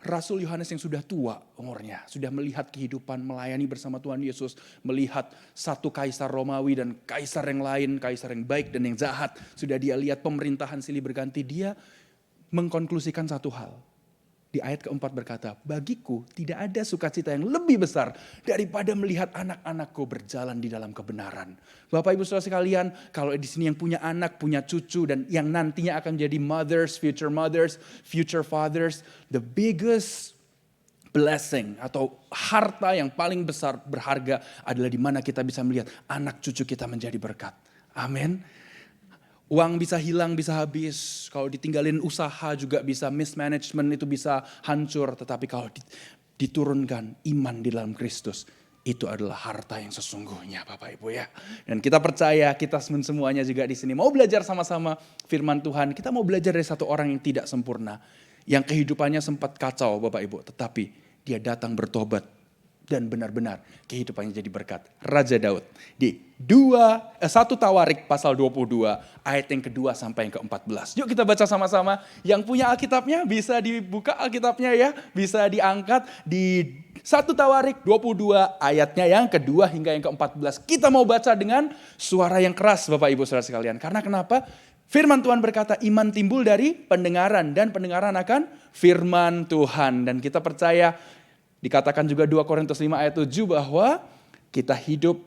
Rasul Yohanes yang sudah tua umurnya. Sudah melihat kehidupan melayani bersama Tuhan Yesus. Melihat satu kaisar Romawi dan kaisar yang lain. Kaisar yang baik dan yang jahat. Sudah dia lihat pemerintahan silih berganti. Dia mengkonklusikan satu hal. Di ayat keempat berkata, bagiku tidak ada sukacita yang lebih besar daripada melihat anak-anakku berjalan di dalam kebenaran. Bapak Ibu Saudara sekalian, kalau di sini yang punya anak, punya cucu dan yang nantinya akan menjadi mothers, future fathers, the biggest blessing atau harta yang paling besar berharga adalah di mana kita bisa melihat anak cucu kita menjadi berkat. Amin. Uang bisa hilang, bisa habis. Kalau ditinggalin usaha juga bisa mismanagement, itu bisa hancur. Tetapi kalau diturunkan iman di dalam Kristus, itu adalah harta yang sesungguhnya Bapak Ibu ya. Dan kita percaya, kita semuanya juga di sini mau belajar sama-sama firman Tuhan. Kita mau belajar dari satu orang yang tidak sempurna. Yang kehidupannya sempat kacau Bapak Ibu. Tetapi dia datang bertobat. Dan benar-benar kehidupannya jadi berkat. Raja Daud di 1 Tawarik pasal 22 ayat yang kedua sampai yang ke-14. Yuk kita baca sama-sama. Yang punya Alkitabnya bisa dibuka Alkitabnya ya. Bisa diangkat di 1 Tawarik 22 ayatnya yang kedua hingga yang ke-14. Kita mau baca dengan suara yang keras Bapak Ibu Saudara sekalian. Karena kenapa? Firman Tuhan berkata iman timbul dari pendengaran dan pendengaran akan firman Tuhan. Dan kita percaya dikatakan juga 2 Korintus 5 ayat 7 bahwa kita hidup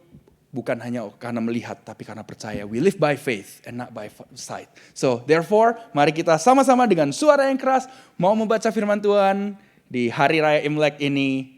bukan hanya karena melihat, tapi karena percaya. We live by faith and not by sight. So therefore, mari kita sama-sama dengan suara yang keras mau membaca firman Tuhan di hari raya Imlek ini.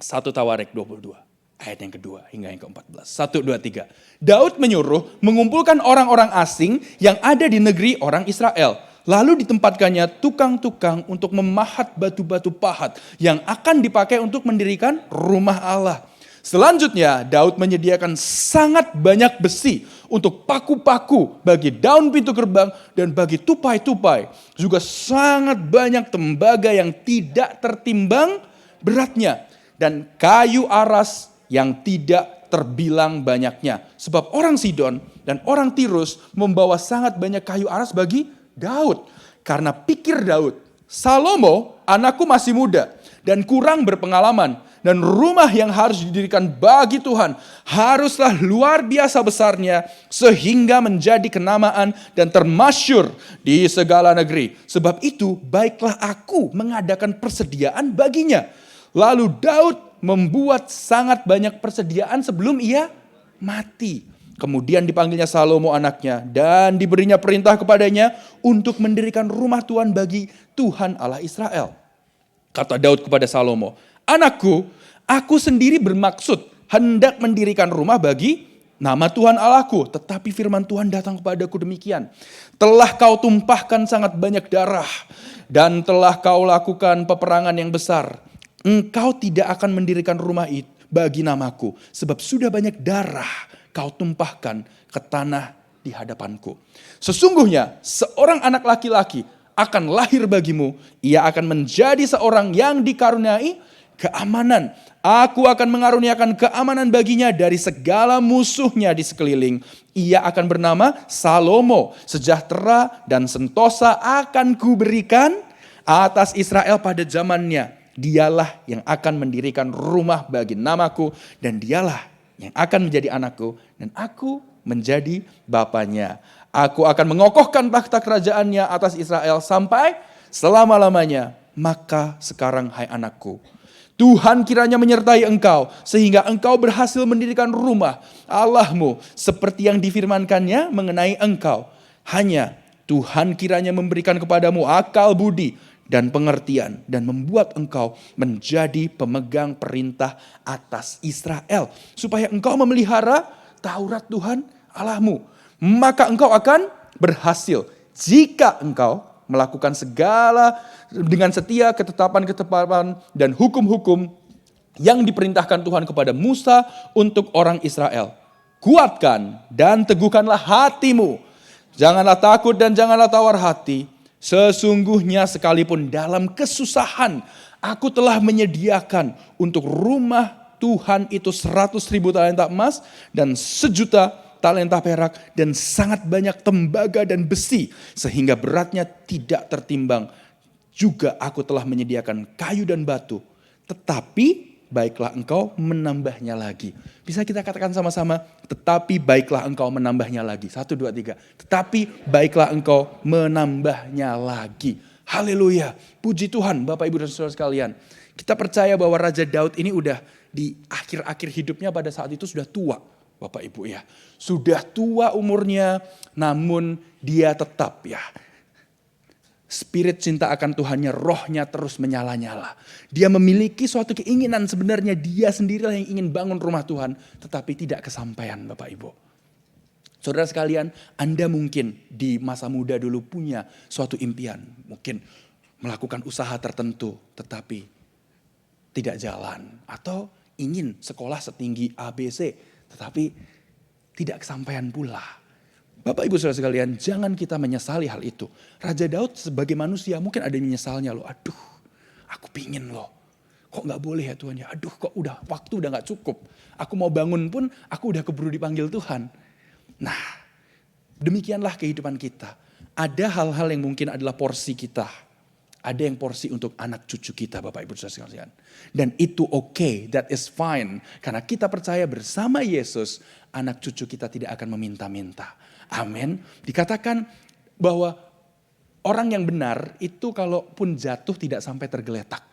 1 Tawarik 22, ayat yang kedua hingga yang ke-14. 1, 2, 3. Daud menyuruh mengumpulkan orang-orang asing yang ada di negeri orang Israel. Lalu ditempatkannya tukang-tukang untuk memahat batu-batu pahat yang akan dipakai untuk mendirikan rumah Allah. Selanjutnya Daud menyediakan sangat banyak besi untuk paku-paku bagi daun pintu gerbang dan bagi tupai-tupai. Juga sangat banyak tembaga yang tidak tertimbang beratnya. Dan kayu aras yang tidak terbilang banyaknya. Sebab orang Sidon dan orang Tirus membawa sangat banyak kayu aras bagi Daud. Karena pikir Daud, Salomo anakku masih muda dan kurang berpengalaman. Dan rumah yang harus didirikan bagi Tuhan haruslah luar biasa besarnya sehingga menjadi kenamaan dan termasyur di segala negeri. Sebab itu baiklah aku mengadakan persediaan baginya. Lalu Daud membuat sangat banyak persediaan sebelum ia mati. Kemudian dipanggilnya Salomo anaknya dan diberinya perintah kepadanya untuk mendirikan rumah Tuhan bagi Tuhan Allah Israel. Kata Daud kepada Salomo, anakku, aku sendiri bermaksud hendak mendirikan rumah bagi nama Tuhan Allahku. Tetapi firman Tuhan datang kepadaku demikian. Telah kau tumpahkan sangat banyak darah dan telah kau lakukan peperangan yang besar. Engkau tidak akan mendirikan rumah itu bagi namaku. Sebab sudah banyak darah kau tumpahkan ke tanah di hadapanku. Sesungguhnya seorang anak laki-laki akan lahir bagimu, ia akan menjadi seorang yang dikaruniai keamanan. Aku akan mengaruniakan keamanan baginya dari segala musuhnya di sekeliling. Ia akan bernama Salomo. Sejahtera dan sentosa akan kuberikan atas Israel pada zamannya. Dialah yang akan mendirikan rumah bagi namaku dan dialah yang akan menjadi anakku dan aku menjadi bapaknya. Aku akan mengokohkan takhta kerajaannya atas Israel sampai selama-lamanya. Maka sekarang hai anakku, Tuhan kiranya menyertai engkau sehingga engkau berhasil mendirikan rumah Allahmu seperti yang difirmankannya mengenai engkau. Hanya Tuhan kiranya memberikan kepadamu akal budi dan pengertian dan membuat engkau menjadi pemegang perintah atas Israel supaya engkau memelihara Taurat Tuhan Allahmu. Maka engkau akan berhasil jika engkau melakukan segala dengan setia ketetapan-ketetapan dan hukum-hukum yang diperintahkan Tuhan kepada Musa untuk orang Israel. Kuatkan dan teguhkanlah hatimu. Janganlah takut dan janganlah tawar hati. Sesungguhnya sekalipun dalam kesusahan aku telah menyediakan untuk rumah Tuhan itu 100.000 talenta emas dan 1.000.000 talenta perak dan sangat banyak tembaga dan besi sehingga beratnya tidak tertimbang. Juga aku telah menyediakan kayu dan batu, tetapi baiklah engkau menambahnya lagi. Bisa kita katakan sama-sama, tetapi baiklah engkau menambahnya lagi. 1, 2, 3. Tetapi baiklah engkau menambahnya lagi. Haleluya. Puji Tuhan Bapak Ibu dan Saudara sekalian. Kita percaya bahwa Raja Daud ini udah di akhir-akhir hidupnya pada saat itu sudah tua. Bapak Ibu ya, sudah tua umurnya, namun dia tetap ya. Spirit cinta akan Tuhannya, rohnya terus menyala-nyala. Dia memiliki suatu keinginan sebenarnya dia sendirilah yang ingin bangun rumah Tuhan, tetapi tidak kesampaian Bapak Ibu. Saudara sekalian, Anda mungkin di masa muda dulu punya suatu impian, mungkin melakukan usaha tertentu, tetapi tidak jalan. Atau ingin sekolah setinggi ABC, tetapi tidak kesampaian pula. Bapak Ibu Saudara sekalian, jangan kita menyesali hal itu. Raja Daud sebagai manusia mungkin ada yang menyesalnya loh. Aduh, aku pingin loh. Kok gak boleh ya Tuhan ya? Aduh, kok waktu udah gak cukup. Aku mau bangun pun aku udah keburu dipanggil Tuhan. Nah, demikianlah kehidupan kita. Ada hal-hal yang mungkin adalah porsi kita. Ada yang porsi untuk anak cucu kita Bapak Ibu Saudara sekalian. Dan itu okay, that is fine. Karena kita percaya bersama Yesus, anak cucu kita tidak akan meminta-minta. Amin. Dikatakan bahwa orang yang benar itu kalaupun jatuh tidak sampai tergeletak.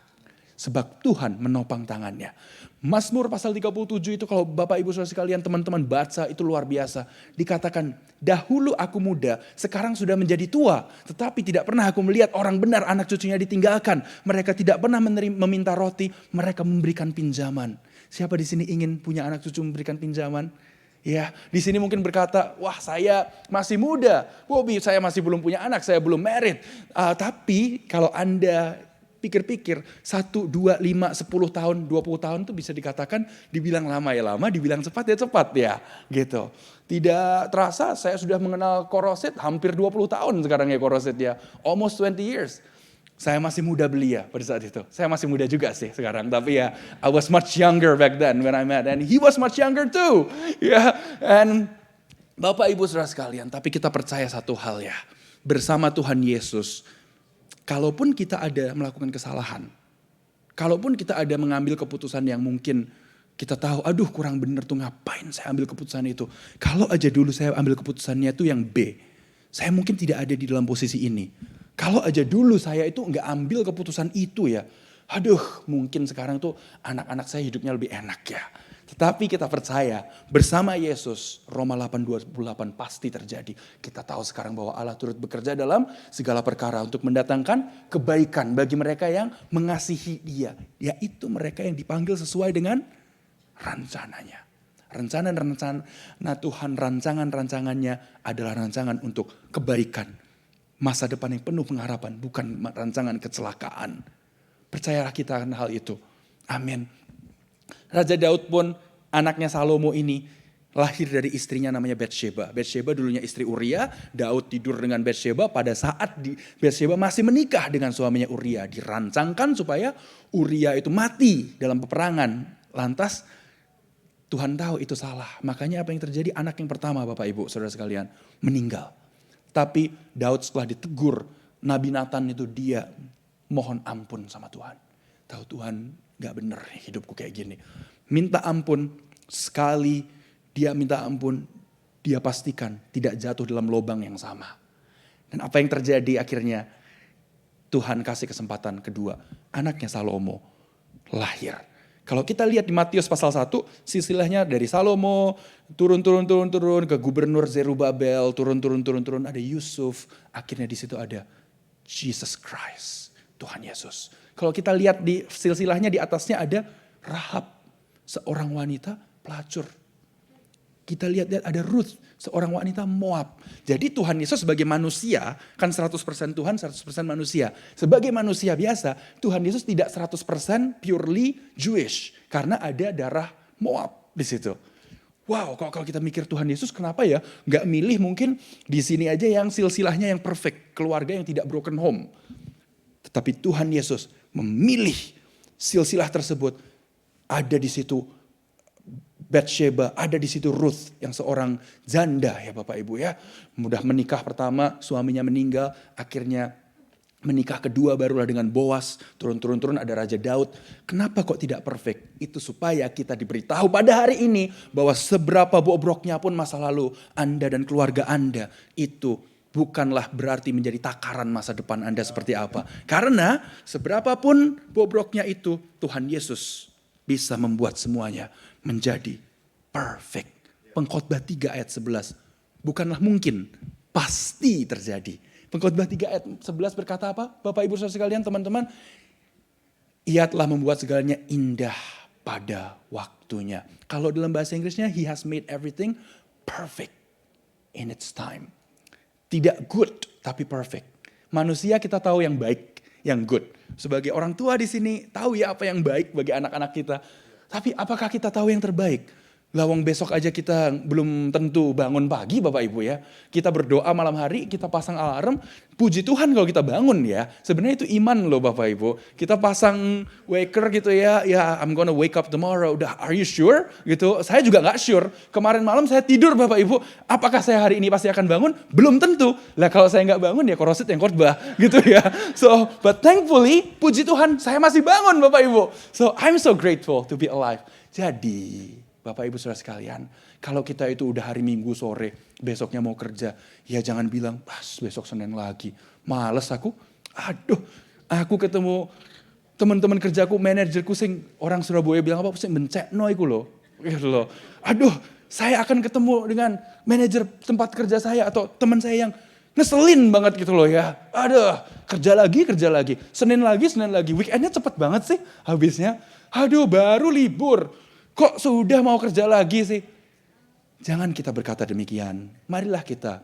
sebab Tuhan menopang tangannya. Mazmur pasal 37 itu kalau Bapak Ibu Saudara sekalian teman-teman baca itu luar biasa. Dikatakan, dahulu aku muda, sekarang sudah menjadi tua. Tetapi tidak pernah aku melihat orang benar anak cucunya ditinggalkan. Mereka tidak pernah meminta roti, mereka memberikan pinjaman. Siapa di sini ingin punya anak cucu memberikan pinjaman? Ya, di sini mungkin berkata, wah saya masih muda. Bobby, saya masih belum punya anak, saya belum married. Tapi kalau Anda pikir-pikir 1, 2, 5, 10 tahun, 20 tahun itu bisa dikatakan dibilang lama ya lama, dibilang cepat ya cepat ya gitu. Tidak terasa saya sudah mengenal Korosit hampir 20 tahun sekarang ya Korosit ya. Almost 20 years. Saya masih muda belia pada saat itu. Saya masih muda juga sih sekarang. Tapi ya I was much younger back then when I met. And he was much younger too. Ya, and Bapak Ibu Saudara sekalian. Tapi kita percaya satu hal ya. Bersama Tuhan Yesus. Kalaupun kita ada melakukan kesalahan, kalaupun kita ada mengambil keputusan yang mungkin kita tahu, aduh kurang bener tuh ngapain saya ambil keputusan itu. Kalau aja dulu saya ambil keputusannya itu yang B, saya mungkin tidak ada di dalam posisi ini. Kalau aja dulu saya itu nggak ambil keputusan itu ya, aduh mungkin sekarang tuh anak-anak saya hidupnya lebih enak ya. Tetapi kita percaya bersama Yesus, Roma 8:28 pasti terjadi. Kita tahu sekarang bahwa Allah turut bekerja dalam segala perkara untuk mendatangkan kebaikan bagi mereka yang mengasihi Dia. Yaitu mereka yang dipanggil sesuai dengan rencananya. Rencana Tuhan, rancangan-rancangannya adalah rancangan untuk kebaikan. Masa depan yang penuh pengharapan, bukan rancangan kecelakaan. Percayalah kita akan hal itu. Amin. Raja Daud pun anaknya Salomo ini lahir dari istrinya namanya Batsheba. Batsheba dulunya istri Uria, Daud tidur dengan Batsheba pada saat Batsheba masih menikah dengan suaminya Uria. Dirancangkan supaya Uria itu mati dalam peperangan. Lantas Tuhan tahu itu salah. Makanya apa yang terjadi? Anak yang pertama Bapak Ibu Saudara sekalian meninggal. Tapi Daud setelah ditegur, Nabi Nathan itu dia mohon ampun sama Tuhan. Tahu Tuhan gak bener hidupku kayak gini. Minta ampun sekali dia minta ampun, dia pastikan tidak jatuh dalam lubang yang sama. Dan apa yang terjadi akhirnya? Tuhan kasih kesempatan kedua. Anaknya Salomo lahir. Kalau kita lihat di Matius pasal 1, silsilahnya dari Salomo, turun ke gubernur Zerubabel, turun, ada Yusuf. Akhirnya di situ ada Jesus Christ, Tuhan Yesus. Kalau kita lihat di silsilahnya di atasnya ada Rahab, seorang wanita pelacur. Kita lihat ada Ruth, seorang wanita Moab. Jadi Tuhan Yesus sebagai manusia, kan 100% Tuhan, 100% manusia. Sebagai manusia biasa, Tuhan Yesus tidak 100% purely Jewish. Karena ada darah Moab di situ. Wow, kalau kita mikir Tuhan Yesus kenapa ya gak milih mungkin di sini aja yang silsilahnya yang perfect. Keluarga yang tidak broken home. Tetapi Tuhan Yesus memilih silsilah tersebut. Ada di situ Batsheba, ada di situ Ruth yang seorang janda ya Bapak Ibu ya. Mudah menikah pertama, suaminya meninggal, akhirnya menikah kedua barulah dengan Boas, turun ada Raja Daud. Kenapa kok tidak perfect? Itu supaya kita diberitahu pada hari ini bahwa seberapa bobroknya pun masa lalu Anda dan keluarga Anda itu bukanlah berarti menjadi takaran masa depan Anda seperti apa. Karena seberapapun bobroknya itu, Tuhan Yesus bisa membuat semuanya menjadi perfect. Pengkhotbah 3 ayat 11. Bukanlah mungkin, pasti terjadi. Pengkhotbah 3 ayat 11 berkata apa? Bapak Ibu Saudara sekalian, teman-teman. Ia telah membuat segalanya indah pada waktunya. Kalau dalam bahasa Inggrisnya, He has made everything perfect in its time. Tidak good, tapi perfect. Manusia kita tahu yang baik, yang good. Sebagai orang tua di sini tahu ya apa yang baik bagi anak-anak kita. Tapi apakah kita tahu yang terbaik? Lawang besok aja kita belum tentu bangun pagi Bapak Ibu ya. Kita berdoa malam hari, kita pasang alarm. Puji Tuhan kalau kita bangun ya. Sebenarnya itu iman loh Bapak Ibu. Kita pasang waker gitu ya. Ya I'm gonna wake up tomorrow. Udah are you sure? Gitu. Saya juga gak sure. Kemarin malam saya tidur Bapak Ibu. Apakah saya hari ini pasti akan bangun? Belum tentu. Lah kalau saya gak bangun ya Korosit yang khotbah gitu ya. So but thankfully puji Tuhan saya masih bangun Bapak Ibu. So I'm so grateful to be alive. Jadi Bapak Ibu Saudara sekalian, kalau kita itu udah hari Minggu sore, besoknya mau kerja, ya jangan bilang, besok Senin lagi, males aku. Aduh, aku ketemu teman-teman kerjaku, manajerku sing orang Surabaya bilang apa, sing bencekno iku loh. Gitu loh. Aduh, saya akan ketemu dengan manajer tempat kerja saya atau teman saya yang ngeselin banget gitu loh ya. Aduh, kerja lagi. Senin lagi. Weekendnya cepet banget sih habisnya. Aduh, baru libur. Kok sudah mau kerja lagi sih? Jangan kita berkata demikian. Marilah kita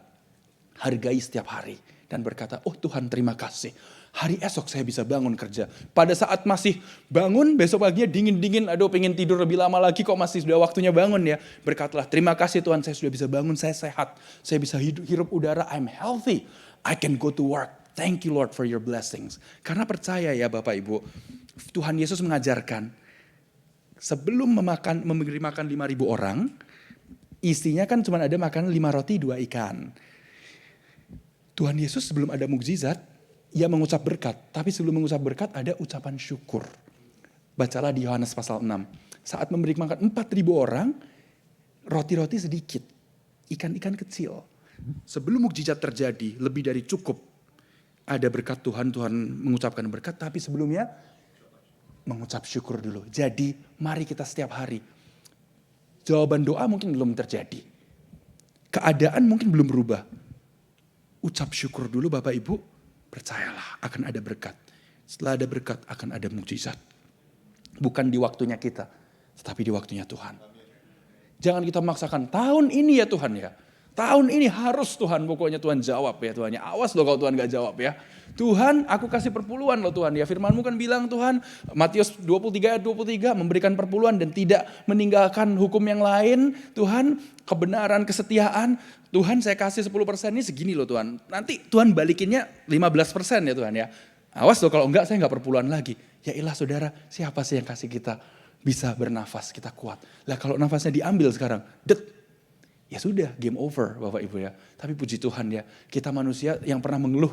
hargai setiap hari dan berkata, oh Tuhan terima kasih. Hari esok saya bisa bangun kerja. Pada saat masih bangun, besok paginya dingin-dingin, aduh pengen tidur lebih lama lagi kok masih sudah waktunya bangun ya. Berkatalah, terima kasih Tuhan saya sudah bisa bangun, saya sehat. Saya bisa hirup udara, I'm healthy. I can go to work. Thank you Lord for your blessings. Karena percaya ya Bapak Ibu, Tuhan Yesus mengajarkan, sebelum memberi makan 5.000 orang, isinya kan cuma ada makan 5 roti 2 ikan. Tuhan Yesus sebelum ada mukjizat, ia mengucap berkat, tapi sebelum mengucap berkat ada ucapan syukur. Bacalah di Yohanes pasal 6. Saat memberi makan 4.000 orang, roti-roti sedikit, ikan-ikan kecil. Sebelum mukjizat terjadi, lebih dari cukup. Ada berkat Tuhan mengucapkan berkat, tapi sebelumnya mengucap syukur dulu. Jadi mari kita setiap hari. Jawaban doa mungkin belum terjadi. Keadaan mungkin belum berubah. Ucap syukur dulu Bapak Ibu. Percayalah akan ada berkat. Setelah ada berkat akan ada mukjizat. Bukan di waktunya kita, tetapi di waktunya Tuhan. Jangan kita memaksakan tahun ini ya Tuhan ya. Tahun ini harus Tuhan, pokoknya Tuhan jawab ya Tuhan. Awas loh kalau Tuhan gak jawab ya. Tuhan aku kasih perpuluhan loh Tuhan ya. Firman-Mu kan bilang Tuhan, Matius 23 ayat 23 memberikan perpuluhan dan tidak meninggalkan hukum yang lain. Tuhan kebenaran, kesetiaan. Tuhan saya kasih 10% ini segini loh Tuhan. Nanti Tuhan balikinnya 15% ya Tuhan ya. Awas loh kalau enggak saya enggak perpuluhan lagi. Ya ilah saudara, siapa sih yang kasih kita bisa bernafas, kita kuat. Lah kalau nafasnya diambil sekarang, ya sudah game over Bapak Ibu ya. Tapi puji Tuhan ya, kita manusia yang pernah mengeluh.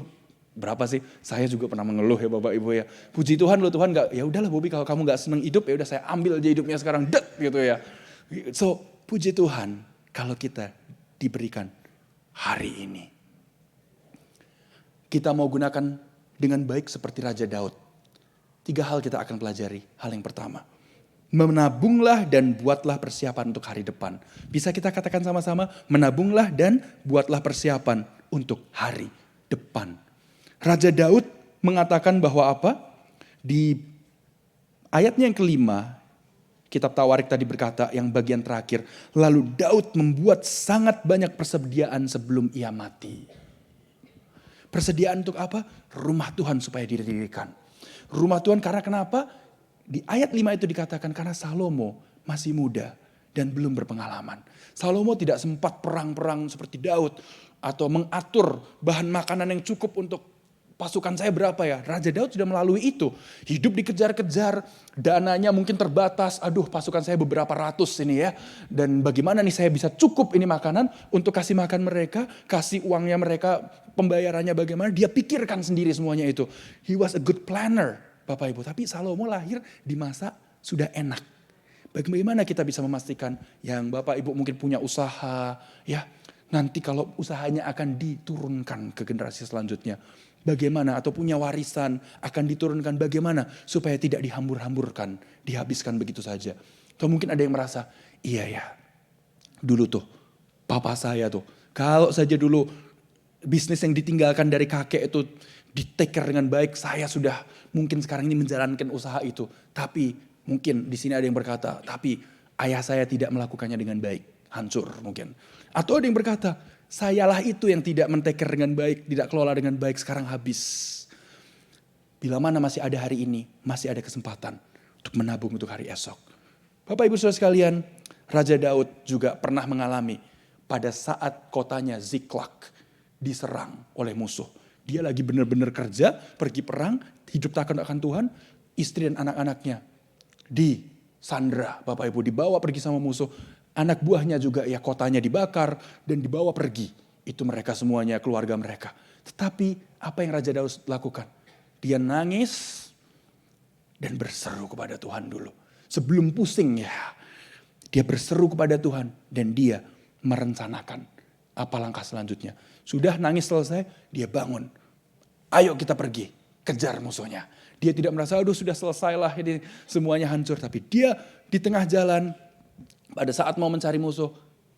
Berapa sih? Saya juga pernah mengeluh ya Bapak Ibu ya. Puji Tuhan loh Tuhan enggak, ya udahlah Bobi kalau kamu enggak senang hidup ya udah saya ambil aja hidupnya sekarang. Gitu ya. So puji Tuhan kalau kita diberikan hari ini. Kita mau gunakan dengan baik seperti Raja Daud. 3 hal kita akan pelajari. Hal yang pertama, menabunglah dan buatlah persiapan untuk hari depan. Bisa kita katakan sama-sama, menabunglah dan buatlah persiapan untuk hari depan. Raja Daud mengatakan bahwa apa? Di ayatnya yang kelima, Kitab Tawarik tadi berkata yang bagian terakhir. Lalu Daud membuat sangat banyak persediaan sebelum ia mati. Persediaan untuk apa? Rumah Tuhan supaya didirikan. Rumah Tuhan karena kenapa? Di ayat 5 itu dikatakan karena Salomo masih muda dan belum berpengalaman. Salomo tidak sempat perang-perang seperti Daud. Atau mengatur bahan makanan yang cukup untuk pasukan saya berapa ya? Raja Daud sudah melalui itu. Hidup dikejar-kejar, dananya mungkin terbatas. Aduh pasukan saya beberapa ratus ini ya. Dan bagaimana nih saya bisa cukup ini makanan untuk kasih makan mereka, kasih uangnya mereka, pembayarannya bagaimana. Dia pikirkan sendiri semuanya itu. He was a good planner Bapak Ibu. Tapi Salomo lahir di masa sudah enak. Bagaimana kita bisa memastikan yang Bapak Ibu mungkin punya usaha ya. Nanti kalau usahanya akan diturunkan ke generasi selanjutnya. Bagaimana atau punya warisan akan diturunkan bagaimana supaya tidak dihambur-hamburkan, dihabiskan begitu saja. Atau mungkin ada yang merasa, iya ya dulu tuh papa saya tuh kalau saja dulu bisnis yang ditinggalkan dari kakek itu di take care dengan baik, saya sudah mungkin sekarang ini menjalankan usaha itu. Tapi mungkin di sini ada yang berkata, tapi ayah saya tidak melakukannya dengan baik, hancur mungkin. Atau ada yang berkata, sayalah itu yang tidak men-take care dengan baik, tidak kelola dengan baik, sekarang habis. Bila mana masih ada hari ini, masih ada kesempatan untuk menabung untuk hari esok. Bapak Ibu Saudara sekalian, Raja Daud juga pernah mengalami pada saat kotanya Ziklag diserang oleh musuh. Dia lagi benar-benar kerja, pergi perang, hidup takut akan Tuhan, istri dan anak-anaknya disandra, Bapak Ibu, dibawa pergi sama musuh. Anak buahnya juga ya kotanya dibakar dan dibawa pergi. Itu mereka semuanya, keluarga mereka. Tetapi apa yang Raja Daud lakukan? Dia nangis dan berseru kepada Tuhan dulu. Sebelum pusing ya, dia berseru kepada Tuhan dan dia merencanakan apa langkah selanjutnya. Sudah nangis selesai, dia bangun. Ayo kita pergi. kejar musuhnya. Dia tidak merasa, aduh sudah selesai lah, ini semuanya hancur. Tapi dia di tengah jalan, pada saat mau mencari musuh,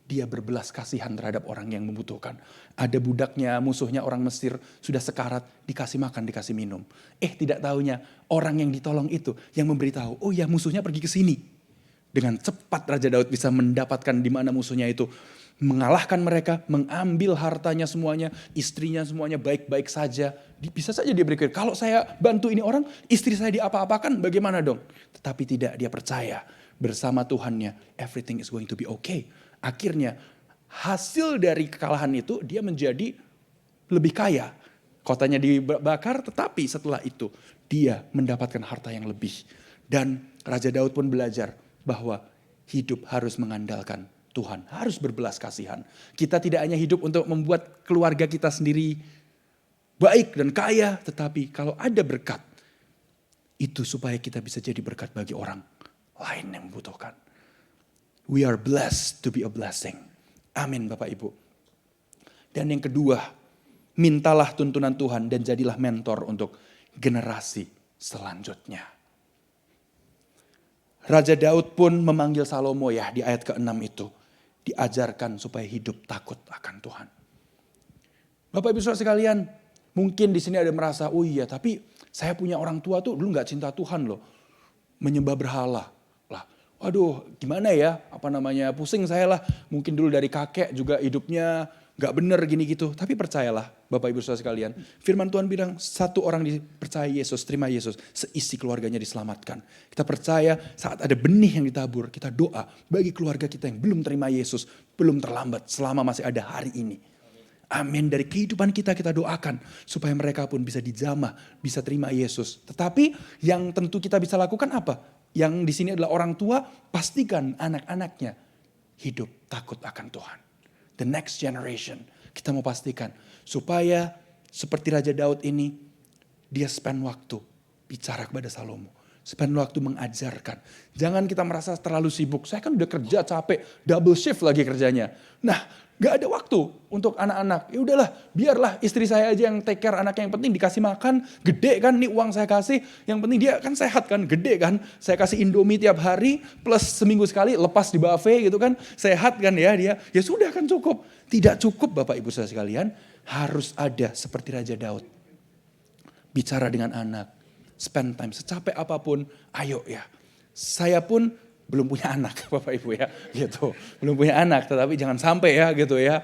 dia berbelas kasihan terhadap orang yang membutuhkan. Ada budaknya, musuhnya orang Mesir, sudah sekarat, dikasih makan, dikasih minum. Tidak tahunya orang yang ditolong itu yang memberitahu, oh ya musuhnya pergi ke sini. Dengan cepat Raja Daud bisa mendapatkan di mana musuhnya itu. Mengalahkan mereka, mengambil hartanya semuanya, istrinya semuanya baik-baik saja. Bisa saja dia berpikir, kalau saya bantu ini orang, istri saya diapa-apakan, bagaimana dong? Tetapi tidak, dia percaya bersama Tuhannya, everything is going to be okay. Akhirnya hasil dari kekalahan itu dia menjadi lebih kaya. Kotanya dibakar, tetapi setelah itu dia mendapatkan harta yang lebih. Dan Raja Daud pun belajar bahwa hidup harus mengandalkan Tuhan, harus berbelas kasihan. Kita tidak hanya hidup untuk membuat keluarga kita sendiri baik dan kaya, tetapi kalau ada berkat, itu supaya kita bisa jadi berkat bagi orang lain yang membutuhkan. We are blessed to be a blessing. Amin Bapak Ibu. Dan yang kedua, mintalah tuntunan Tuhan dan jadilah mentor untuk generasi selanjutnya. Raja Daud pun memanggil Salomo ya di ayat ke-6 itu. Diajarkan supaya hidup takut akan Tuhan. Bapak Ibu Saudara sekalian, mungkin di sini ada merasa, oh iya tapi saya punya orang tua tuh dulu gak cinta Tuhan loh. Menyembah berhala. Aduh gimana ya, pusing saya lah. Mungkin dulu dari kakek juga hidupnya gak bener gini gitu. Tapi percayalah Bapak Ibu Saudara sekalian. Firman Tuhan bilang satu orang dipercaya Yesus, terima Yesus. Seisi keluarganya diselamatkan. Kita percaya saat ada benih yang ditabur. Kita doa bagi keluarga kita yang belum terima Yesus. Belum terlambat selama masih ada hari ini. Amin. Dari kehidupan kita doakan. Supaya mereka pun bisa dijamah, bisa terima Yesus. Tetapi yang tentu kita bisa lakukan apa? Yang di sini adalah orang tua, pastikan anak-anaknya hidup takut akan Tuhan. The next generation, kita mau pastikan supaya seperti Raja Daud ini, dia spend waktu bicara kepada Salomo. Spend waktu mengajarkan. Jangan kita merasa terlalu sibuk. Saya kan udah kerja capek, double shift lagi kerjanya. Nah, gak ada waktu untuk anak-anak. Ya udahlah, biarlah istri saya aja yang take care anaknya. Yang penting dikasih makan, gede kan nih uang saya kasih. Yang penting dia kan sehat kan, gede kan. Saya kasih Indomie tiap hari, plus seminggu sekali lepas di buffet gitu kan. Sehat kan ya dia. Ya sudah kan cukup. Tidak cukup Bapak Ibu Saudara sekalian. Harus ada seperti Raja Daud. Bicara dengan anak. Spend time, secapek apapun, ayo ya. Saya pun belum punya anak Bapak Ibu ya, gitu. Belum punya anak, tetapi jangan sampai ya gitu ya.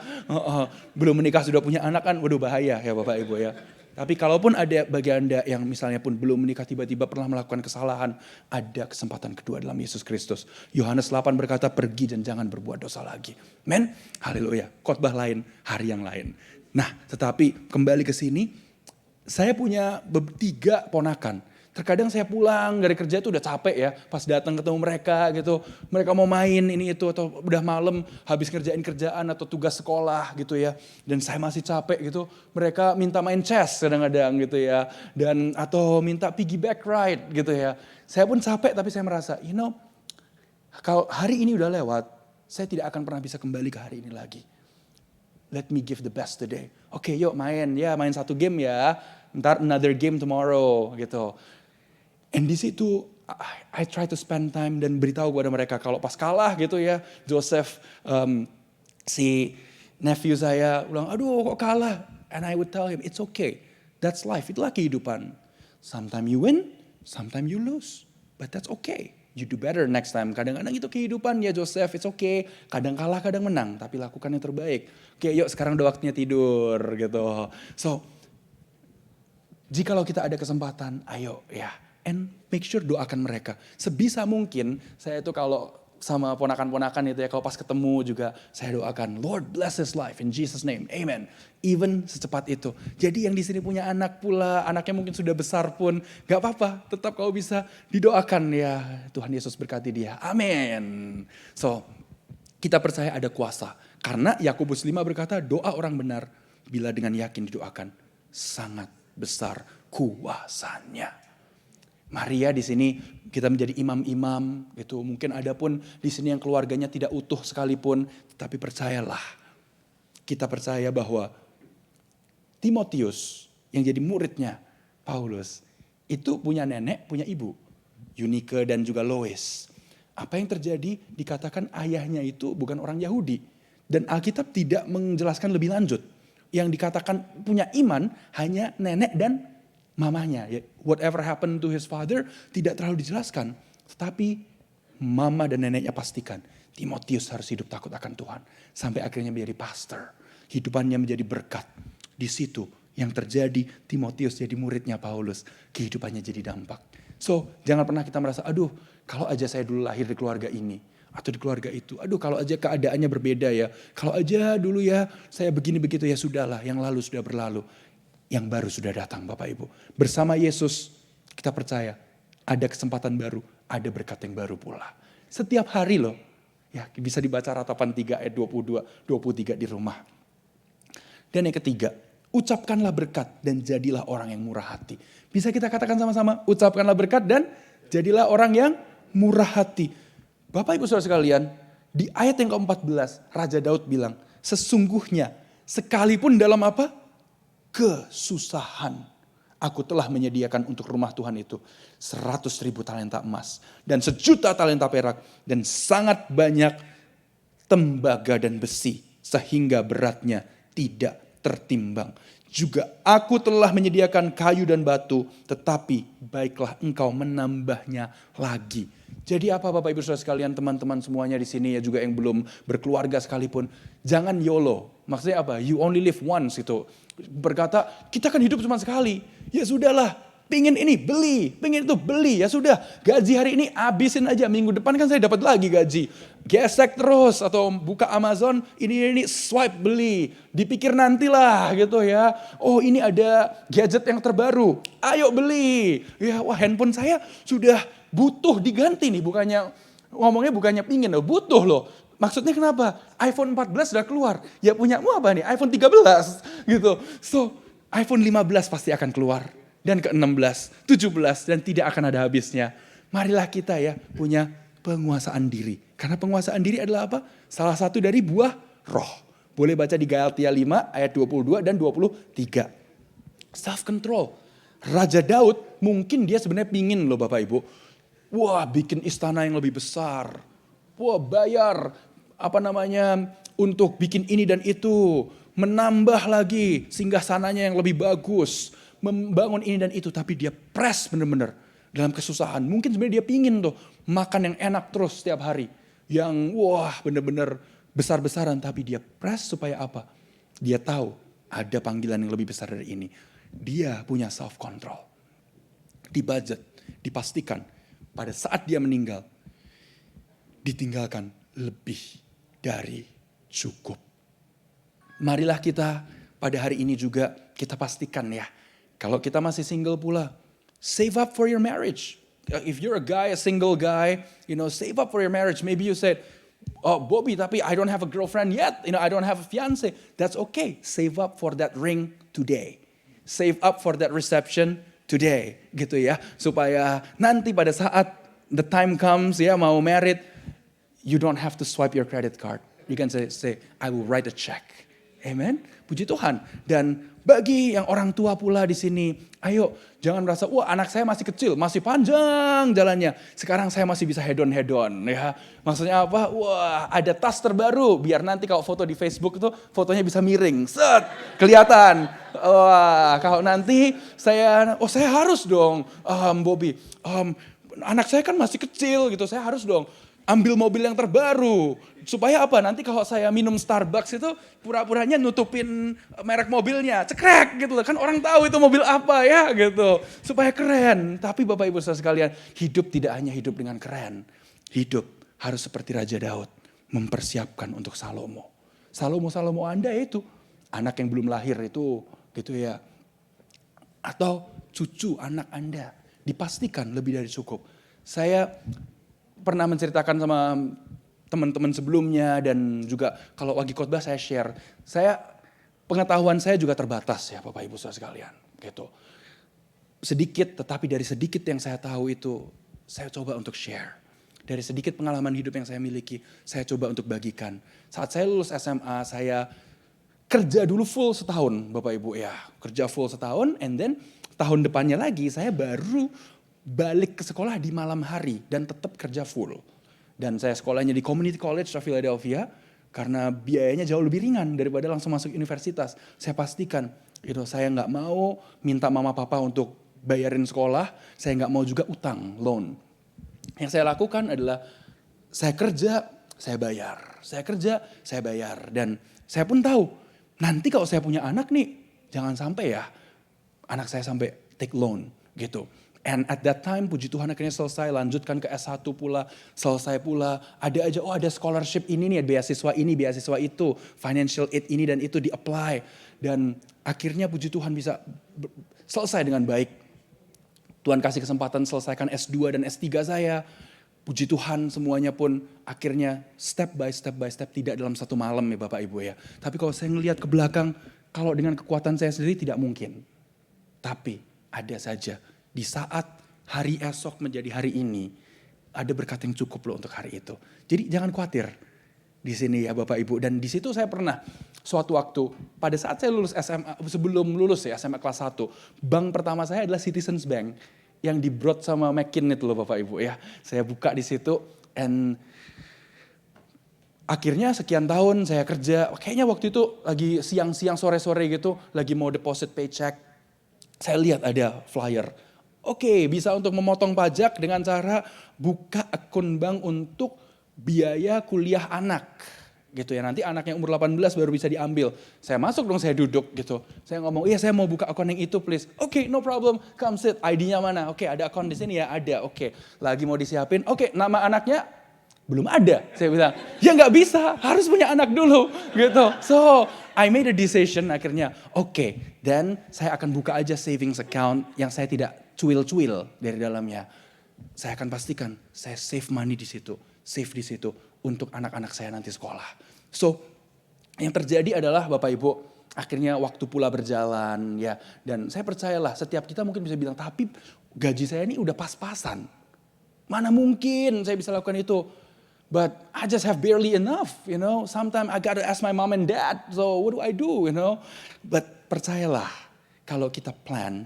Belum menikah sudah punya anak kan, waduh bahaya ya Bapak Ibu ya. Tapi kalaupun ada bagi Anda yang misalnya pun belum menikah tiba-tiba pernah melakukan kesalahan, ada kesempatan kedua dalam Yesus Kristus. Yohanes 8 berkata, pergi dan jangan berbuat dosa lagi. Men, haleluya. Khotbah lain, hari yang lain. Nah, tetapi kembali ke sini, saya punya 3 ponakan. Terkadang saya pulang dari kerja itu udah capek ya. Pas datang ketemu mereka gitu. Mereka mau main ini itu atau udah malam habis ngerjain kerjaan atau tugas sekolah gitu ya. Dan saya masih capek gitu. Mereka minta main chess kadang-kadang gitu ya. Dan atau minta piggyback ride gitu ya. Saya pun capek tapi saya merasa kalau hari ini udah lewat. Saya tidak akan pernah bisa kembali ke hari ini lagi. Let me give the best today. Oke, yuk main 1 game ya. Ntar another game tomorrow gitu. And di situ I try to spend time dan beritahu kepada mereka kalau pas kalah gitu ya. Joseph si nephew saya bilang, aduh kok kalah. And I would tell him, it's okay. That's life, itulah kehidupan. Sometimes you win, sometimes you lose. But that's okay. You do better next time. Kadang-kadang itu kehidupan ya Joseph, it's okay. Kadang kalah, kadang menang. Tapi lakukan yang terbaik. Oke, yuk sekarang udah waktunya tidur gitu. So, jikalau kita ada kesempatan, ayo ya. And make sure doakan mereka. Sebisa mungkin, saya itu kalau sama ponakan-ponakan itu ya, kalau pas ketemu juga saya doakan, Lord bless his life in Jesus name, amen. Even secepat itu. Jadi yang di sini punya anak pula, anaknya mungkin sudah besar pun, gak apa-apa. Tetap kalau bisa didoakan ya, Tuhan Yesus berkati dia, amen. So, kita percaya ada kuasa. Karena Yakobus 5 berkata, doa orang benar bila dengan yakin didoakan, sangat besar kuasanya. Maria di sini kita menjadi imam-imam gitu. Mungkin ada pun di sini yang keluarganya tidak utuh sekalipun, tapi percayalah. Kita percaya bahwa Timotius yang jadi muridnya Paulus itu punya nenek, punya ibu. Eunike dan juga Lois. Apa yang terjadi? Dikatakan ayahnya itu bukan orang Yahudi. Dan Alkitab tidak menjelaskan lebih lanjut. Yang dikatakan punya iman hanya nenek dan mamanya. Whatever happened to his father tidak terlalu dijelaskan. Tetapi mama dan neneknya pastikan Timotius harus hidup takut akan Tuhan. Sampai akhirnya menjadi pastor. Hidupannya menjadi berkat. Di situ yang terjadi Timotius jadi muridnya Paulus. Kehidupannya jadi dampak. So jangan pernah kita merasa aduh kalau aja saya dulu lahir di keluarga ini. Atau di keluarga itu. Aduh kalau aja keadaannya berbeda ya. Kalau aja dulu ya saya begini begitu ya sudahlah. Yang lalu sudah berlalu. Yang baru sudah datang Bapak Ibu. Bersama Yesus kita percaya ada kesempatan baru. Ada berkat yang baru pula. Setiap hari loh. Ya bisa dibaca Ratapan 3 ayat 22, 23 di rumah. Dan yang ketiga, ucapkanlah berkat dan jadilah orang yang murah hati. Bisa kita katakan sama-sama, ucapkanlah berkat dan jadilah orang yang murah hati. Bapak Ibu Saudara sekalian, di ayat yang ke-14, Raja Daud bilang, sesungguhnya sekalipun dalam apa? Kesusahan. Aku telah menyediakan untuk rumah Tuhan itu 100.000 talenta emas. Dan 1.000.000 talenta perak. Dan sangat banyak tembaga dan besi. Sehingga beratnya tidak tertimbang. Juga aku telah menyediakan kayu dan batu, tetapi baiklah engkau menambahnya lagi. Jadi apa Bapak Ibu Saudara sekalian, teman-teman semuanya di sini ya juga yang belum berkeluarga sekalipun, jangan YOLO. Maksudnya apa? You only live once itu. Berkata, kita kan hidup cuma sekali. Ya sudahlah, pingin ini beli, pingin itu beli. Ya sudah, gaji hari ini habisin aja. Minggu depan kan saya dapat lagi gaji. Gesek terus atau buka Amazon, ini swipe beli. Dipikir nantilah gitu ya. Oh ini ada gadget yang terbaru, ayo beli. Ya wah handphone saya sudah butuh diganti nih, ngomongnya bukannya pingin loh, butuh loh. Maksudnya kenapa? iPhone 14 sudah keluar. Ya punyamu apa nih? iPhone 13 gitu. So iPhone 15 pasti akan keluar. Dan ke-16, 17 dan tidak akan ada habisnya. Marilah kita ya punya penguasaan diri. Karena penguasaan diri adalah apa? Salah satu dari buah roh. Boleh baca di Galatia 5 ayat 22 dan 23. Self control. Raja Daud mungkin dia sebenarnya pingin loh Bapak Ibu. Wah bikin istana yang lebih besar. Wah bayar untuk bikin ini dan itu. Menambah lagi singgasananya yang lebih bagus. Membangun ini dan itu. Tapi dia press bener-bener dalam kesusahan. Mungkin sebenarnya dia pingin tuh makan yang enak terus setiap hari. Yang wah bener-bener besar-besaran. Tapi dia press supaya apa? Dia tahu ada panggilan yang lebih besar dari ini. Dia punya self control. Di budget, dipastikan pada saat dia meninggal, ditinggalkan lebih dari cukup. Marilah kita pada hari ini juga kita pastikan ya. Kalau kita masih single pula, save up for your marriage. If you're a single guy, save up for your marriage. Maybe you said, oh Bobby, tapi I don't have a girlfriend yet. I don't have a fiance. That's okay. Save up for that ring today. Save up for that reception today. Gitu ya. Supaya nanti pada saat the time comes ya mau married, you don't have to swipe your credit card. You can say I will write a check. Amen. Puji Tuhan. Dan bagi yang orang tua pula di sini, ayo jangan merasa wah anak saya masih kecil, masih panjang jalannya. Sekarang saya masih bisa hedon-hedon ya. Maksudnya apa? Wah, ada tas terbaru biar nanti kalau foto di Facebook itu fotonya bisa miring. Set, kelihatan. Wah, kalau nanti saya harus dong Bobby. Anak saya kan masih kecil gitu, saya harus dong ambil mobil yang terbaru. Supaya apa? Nanti kalau saya minum Starbucks itu pura-puranya nutupin merek mobilnya. Cekrek gitu loh. Kan orang tahu itu mobil apa ya gitu. Supaya keren. Tapi Bapak Ibu Saudara sekalian, hidup tidak hanya hidup dengan keren. Hidup harus seperti Raja Daud. Mempersiapkan untuk Salomo. Salomo Anda itu anak yang belum lahir itu gitu ya. Atau cucu anak Anda. Dipastikan lebih dari cukup. Saya pernah menceritakan sama teman-teman sebelumnya dan juga kalau lagi khotbah saya share. Pengetahuan saya juga terbatas ya Bapak Ibu Saudara sekalian. Gitu. Sedikit tetapi dari sedikit yang saya tahu itu saya coba untuk share. Dari sedikit pengalaman hidup yang saya miliki saya coba untuk bagikan. Saat saya lulus SMA saya kerja dulu full setahun Bapak Ibu ya. Kerja full setahun and then tahun depannya lagi saya baru balik ke sekolah di malam hari dan tetap kerja full. Dan saya sekolahnya di Community College of Philadelphia karena biayanya jauh lebih ringan daripada langsung masuk universitas. Saya pastikan saya nggak mau minta mama papa untuk bayarin sekolah, saya nggak mau juga utang, loan. Yang saya lakukan adalah saya kerja, saya bayar. Saya kerja, saya bayar. Dan saya pun tahu, nanti kalau saya punya anak nih, jangan sampai ya anak saya sampai take loan gitu. And at that time puji Tuhan akhirnya selesai, lanjutkan ke S1 pula, selesai pula. Ada aja, ada scholarship ini nih, beasiswa ini, beasiswa itu, financial aid ini dan itu di-apply. Dan akhirnya puji Tuhan bisa selesai dengan baik. Tuhan kasih kesempatan selesaikan S2 dan S3 saya. Puji Tuhan semuanya pun akhirnya step by step tidak dalam satu malam ya Bapak Ibu ya. Tapi kalau saya ngelihat ke belakang, kalau dengan kekuatan saya sendiri tidak mungkin. Tapi ada saja di saat hari esok menjadi hari ini, ada berkat yang cukup loh untuk hari itu. Jadi jangan khawatir di sini ya Bapak Ibu. Dan di situ saya pernah suatu waktu pada saat saya lulus SMA, sebelum lulus ya SMA kelas 1, bank pertama saya adalah Citizens Bank yang di Broad sama McKinney itu loh Bapak Ibu ya. Saya buka di situ and akhirnya sekian tahun saya kerja, kayaknya waktu itu lagi siang-siang sore-sore gitu, lagi mau deposit paycheck. Saya lihat ada flyer. Oke, bisa untuk memotong pajak dengan cara buka akun bank untuk biaya kuliah anak. Gitu ya, nanti anak yang umur 18 baru bisa diambil. Saya masuk dong, saya duduk gitu. Saya ngomong, iya saya mau buka akun yang itu please. Oke, no problem, come sit. ID-nya mana? Oke, ada akun di sini ya? Ada, oke. Lagi mau disiapin, oke, nama anaknya? Belum ada. Saya bilang, ya nggak bisa, harus punya anak dulu. Gitu. So, I made a decision akhirnya, oke. Dan saya akan buka aja savings account yang saya tidak cuil-cuil dari dalamnya. Saya akan pastikan saya save money di situ, save di situ untuk anak-anak saya nanti sekolah. So, yang terjadi adalah Bapak Ibu, akhirnya waktu pula berjalan ya. Dan saya percayalah setiap kita mungkin bisa bilang, tapi gaji saya ini udah pas-pasan. Mana mungkin saya bisa lakukan itu. But I just have barely enough, Sometimes I gotta ask my mom and dad, so what do I do, But percayalah, kalau kita plan,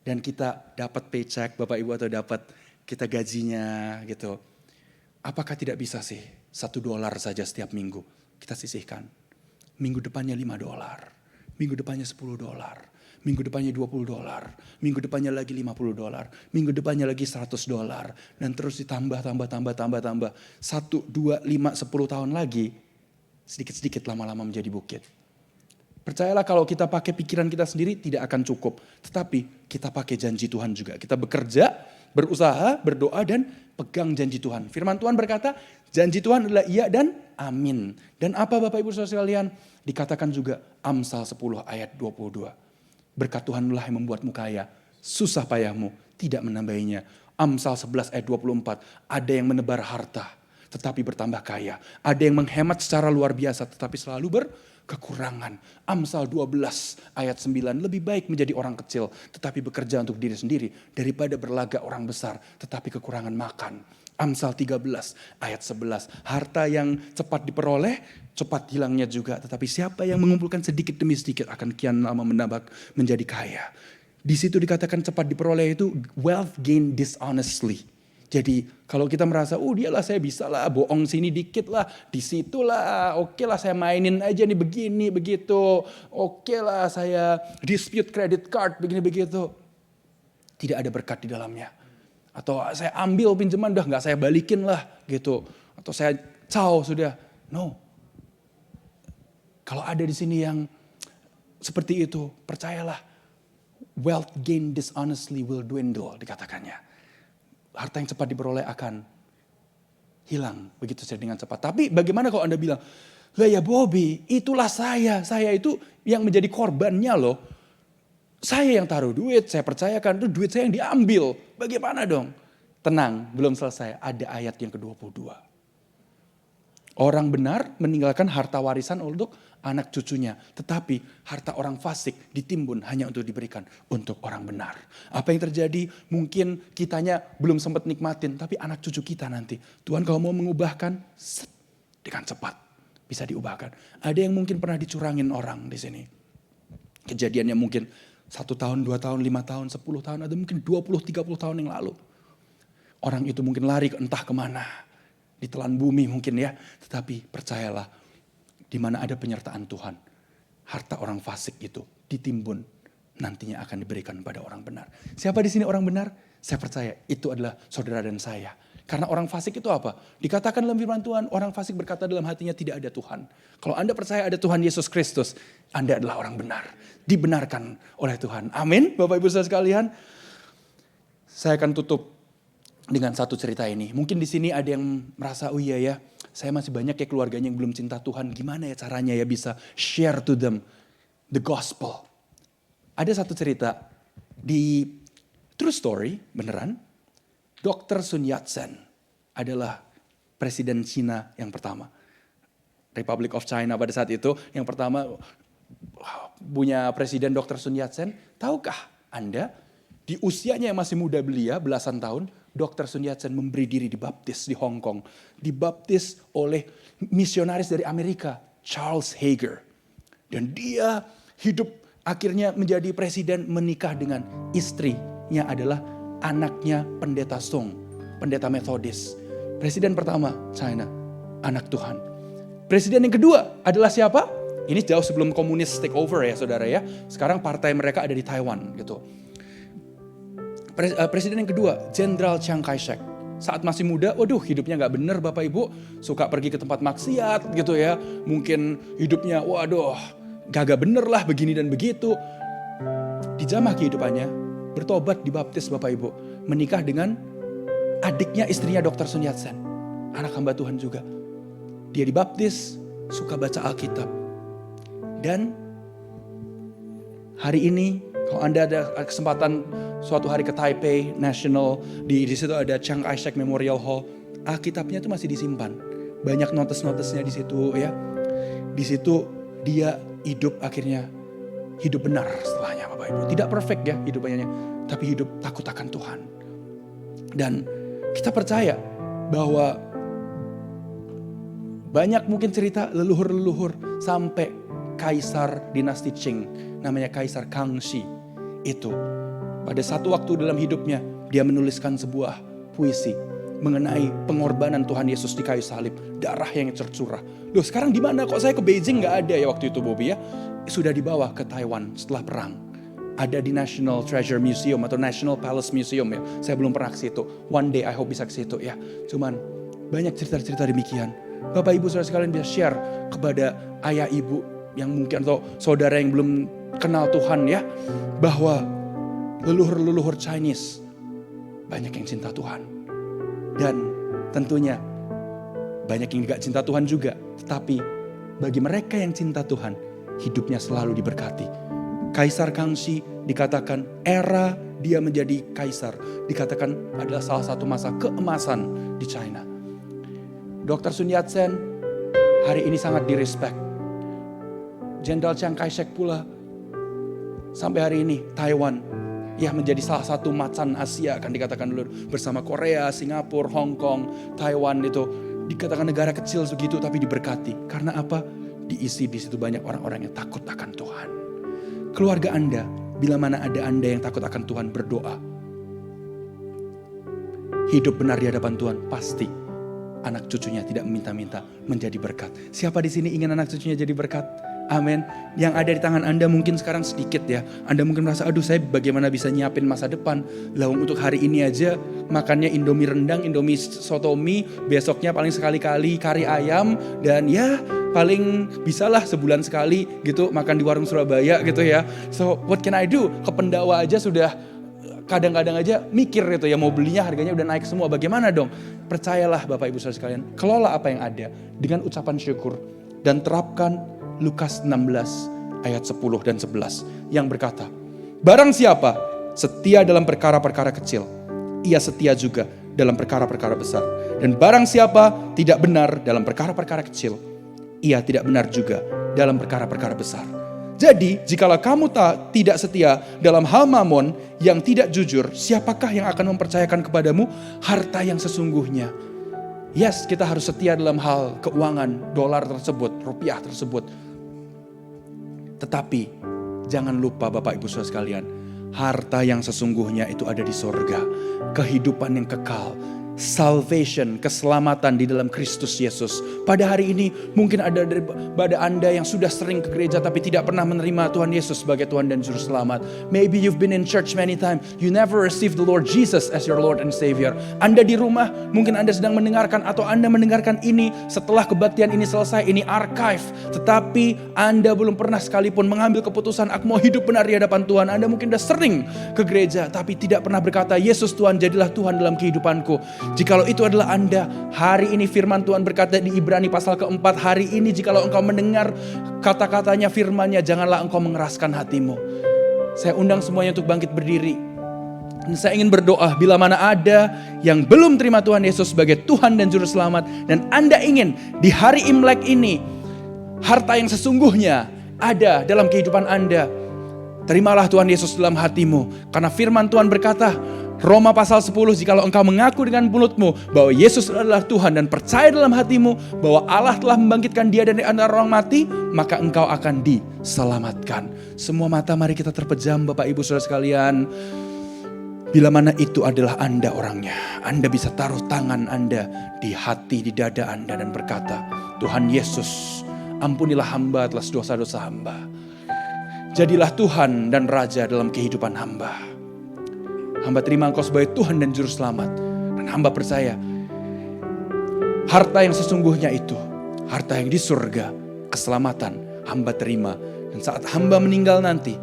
dan kita dapat paycheck, Bapak Ibu, atau dapat kita gajinya gitu. Apakah tidak bisa sih $1 saja setiap minggu kita sisihkan? Minggu depannya $5, minggu depannya $10, minggu depannya $20, minggu depannya lagi $50, minggu depannya lagi $100, dan terus ditambah, tambah. 1, 2, 5, 10 tahun lagi, sedikit-sedikit lama-lama menjadi bukit. Percayalah kalau kita pakai pikiran kita sendiri tidak akan cukup. Tetapi kita pakai janji Tuhan juga. Kita bekerja, berusaha, berdoa dan pegang janji Tuhan. Firman Tuhan berkata, janji Tuhan adalah iya dan amin. Dan apa Bapak Ibu Saudara sekalian? Dikatakan juga Amsal 10 ayat 22. Berkat Tuhanlah yang membuatmu kaya. Susah payahmu tidak menambahinya. Amsal 11 ayat 24. Ada yang menebar harta tetapi bertambah kaya. Ada yang menghemat secara luar biasa tetapi selalu berkekurangan. Amsal 12 ayat 9. Lebih baik menjadi orang kecil tetapi bekerja untuk diri sendiri daripada berlagak orang besar tetapi kekurangan makan. Amsal 13 ayat 11. Harta yang cepat diperoleh, cepat hilangnya juga. Tetapi siapa yang mengumpulkan sedikit demi sedikit akan kian lama menambah menjadi kaya. Di situ dikatakan cepat diperoleh itu wealth gain dishonestly. Jadi kalau kita merasa, dialah saya bisa lah, bohong sini dikit lah, di situ lah, oke lah saya mainin aja nih begini, begitu. Oke lah saya dispute credit card, begini, begitu. Tidak ada berkat di dalamnya. Atau saya ambil pinjaman, udah gak saya balikin lah gitu. Atau saya sudah. No. Kalau ada di sini yang seperti itu, percayalah. Wealth gain dishonestly will dwindle, dikatakannya. Harta yang cepat diperoleh akan hilang begitu saja dengan cepat. Tapi bagaimana kalau Anda bilang, lah ya Bobby, itulah saya itu yang menjadi korbannya loh. Saya yang taruh duit, saya percayakan itu duit saya yang diambil. Bagaimana dong? Tenang, belum selesai. Ada ayat yang ke-22. Orang benar meninggalkan harta warisan untuk anak cucunya. Tetapi harta orang fasik ditimbun hanya untuk diberikan untuk orang benar. Apa yang terjadi? Mungkin kitanya belum sempat nikmatin. Tapi anak cucu kita nanti. Tuhan kalau mau mengubahkan dengan cepat. Bisa diubahkan. Ada yang mungkin pernah dicurangin orang di sini. Kejadiannya mungkin 1 tahun, 2 tahun, 5 tahun, 10 tahun, atau mungkin 20-30 tahun yang lalu. Orang itu mungkin lari entah kemana, ditelan bumi mungkin ya. Tetapi percayalah, di mana ada penyertaan Tuhan, harta orang fasik itu ditimbun, nantinya akan diberikan pada orang benar. Siapa di sini orang benar? Saya percaya itu adalah saudara dan saya. Karena orang fasik itu apa? Dikatakan dalam firman Tuhan, orang fasik berkata dalam hatinya tidak ada Tuhan. Kalau Anda percaya ada Tuhan Yesus Kristus, Anda adalah orang benar. Dibenarkan oleh Tuhan. Amin, Bapak Ibu saudara sekalian. Saya akan tutup dengan satu cerita ini. Mungkin di sini ada yang merasa, oh iya ya, saya masih banyak ya keluarganya yang belum cinta Tuhan. Gimana ya caranya ya bisa share to them the gospel. Ada satu cerita di true story, beneran. Dr. Sun Yat-sen adalah presiden Cina yang pertama. Republic of China pada saat itu yang pertama punya presiden Dr. Sun Yat-sen. Tahukah Anda di usianya yang masih muda belia belasan tahun, Dr. Sun Yat-sen memberi diri dibaptis di Hong Kong. Dibaptis oleh misionaris dari Amerika, Charles Hager. Dan dia hidup akhirnya menjadi presiden, menikah dengan istrinya adalah anaknya pendeta Song, pendeta Methodis. Presiden pertama China, anak Tuhan. Presiden yang kedua adalah siapa? Ini jauh sebelum komunis take over ya saudara ya. Sekarang partai mereka ada di Taiwan gitu. Presiden yang kedua, Jenderal Chiang Kai-shek. Saat masih muda, waduh hidupnya gak bener Bapak Ibu. Suka pergi ke tempat maksiat gitu ya. Mungkin hidupnya waduh gak bener lah begini dan begitu. Dijamah kehidupannya. Bertobat, dibaptis Bapak Ibu. Menikah dengan adiknya istrinya Dr. Sun Yat-sen. Anak hamba Tuhan juga. Dia dibaptis, suka baca Alkitab. Dan hari ini kalau Anda ada kesempatan suatu hari ke Taipei National, di situ ada Chiang Kai-shek Memorial Hall. Alkitabnya itu masih disimpan. Banyak notes-notesnya di situ ya. Di situ dia hidup akhirnya hidup benar setelahnya Bapak Ibu. Tidak perfect ya hidupnya, tapi hidup takut akan Tuhan. Dan kita percaya bahwa banyak mungkin cerita leluhur-leluhur sampai kaisar dinasti Qing, namanya Kaisar Kangxi. Itu pada satu waktu dalam hidupnya dia menuliskan sebuah puisi mengenai pengorbanan Tuhan Yesus di kayu salib, darah yang tercurah. Loh sekarang di mana? Kok saya ke Beijing nggak ada ya waktu itu Bobby ya? Sudah dibawa ke Taiwan setelah perang. Ada di National Treasure Museum atau National Palace Museum ya. Saya belum pernah ke situ. One day I hope bisa ke situ ya. Cuman banyak cerita-cerita demikian. Bapak Ibu saudara sekalian bisa share kepada ayah ibu yang mungkin atau saudara yang belum kenal Tuhan ya. Bahwa leluhur-leluhur Chinese banyak yang cinta Tuhan. Dan tentunya banyak yang gak cinta Tuhan juga. Tetapi bagi mereka yang cinta Tuhan, hidupnya selalu diberkati. Kaisar Kangxi dikatakan era dia menjadi kaisar. Dikatakan adalah salah satu masa keemasan di China. Dr. Sun Yat-sen hari ini sangat direspek. Jenderal Chiang Kai-shek pula sampai hari ini Taiwan ya menjadi salah satu macan Asia akan dikatakan dulu bersama Korea, Singapura, Hong Kong, Taiwan itu dikatakan negara kecil segitu tapi diberkati. Karena apa? Diisi di situ banyak orang-orang yang takut akan Tuhan. Keluarga Anda, bila mana ada Anda yang takut akan Tuhan berdoa. Hidup benar di hadapan Tuhan pasti anak cucunya tidak meminta-minta menjadi berkat. Siapa di sini ingin anak cucunya jadi berkat? Amin. Yang ada di tangan Anda mungkin sekarang sedikit ya. Anda mungkin merasa, aduh saya bagaimana bisa nyiapin masa depan. Lawang untuk hari ini aja makannya Indomie rendang, Indomie sotomi. Besoknya paling sekali-kali kari ayam. Dan ya paling bisalah sebulan sekali gitu makan di warung Surabaya gitu ya. So what can I do? Ke Pendawa aja sudah kadang-kadang aja mikir gitu ya mau belinya harganya udah naik semua. Bagaimana dong? Percayalah Bapak Ibu Saudara sekalian. Kelola apa yang ada dengan ucapan syukur. Dan terapkan Lukas 16 ayat 10 dan 11 yang berkata, barang siapa setia dalam perkara-perkara kecil, ia setia juga dalam perkara-perkara besar. Dan barang siapa tidak benar dalam perkara-perkara kecil, ia tidak benar juga dalam perkara-perkara besar. Jadi, jikalau kamu tidak setia dalam hal mamon yang tidak jujur, siapakah yang akan mempercayakan kepadamu harta yang sesungguhnya? Yes, kita harus setia dalam hal keuangan, dolar tersebut, rupiah tersebut. Tetapi Jangan lupa Bapak Ibu Saudara sekalian, harta yang sesungguhnya itu ada di sorga. Kehidupan yang kekal, salvation, keselamatan di dalam Kristus Yesus. Pada hari ini mungkin ada daripada Anda yang sudah sering ke gereja tapi tidak pernah menerima Tuhan Yesus sebagai Tuhan dan Juru Selamat. Maybe you've been in church many times, you never received the Lord Jesus as your Lord and Savior. Anda di rumah, mungkin Anda sedang mendengarkan atau Anda mendengarkan ini setelah kebaktian ini selesai, ini archive. Tetapi Anda belum pernah sekalipun mengambil keputusan, aku mau hidup benar di hadapan Tuhan. Anda mungkin sudah sering ke gereja tapi tidak pernah berkata, Yesus Tuhan, jadilah Tuhan dalam kehidupanku. Jikalau itu adalah Anda, hari ini firman Tuhan berkata di Ibrani pasal keempat, hari ini jikalau engkau mendengar kata-katanya, firman-Nya, janganlah engkau mengeraskan hatimu. Saya undang semuanya untuk bangkit berdiri. Dan saya ingin berdoa, bila mana ada yang belum terima Tuhan Yesus sebagai Tuhan dan Juru Selamat, dan Anda ingin di hari Imlek ini, harta yang sesungguhnya ada dalam kehidupan Anda, terimalah Tuhan Yesus dalam hatimu. Karena firman Tuhan berkata, Roma pasal 10, jikalau engkau mengaku dengan mulutmu bahwa Yesus adalah Tuhan dan percaya dalam hatimu bahwa Allah telah membangkitkan Dia dari antara orang mati, maka engkau akan diselamatkan. Semua mata mari kita terpejam Bapak Ibu Saudara sekalian. Bila mana itu adalah Anda orangnya, Anda bisa taruh tangan Anda di hati, di dada Anda dan berkata, Tuhan Yesus, ampunilah hamba atas dosa-dosa hamba. Jadilah Tuhan dan Raja dalam kehidupan hamba. Hamba terima Engkau sebagai Tuhan dan Juru Selamat. Dan hamba percaya, harta yang sesungguhnya itu, harta yang di surga, keselamatan, hamba terima. Dan saat hamba meninggal nanti,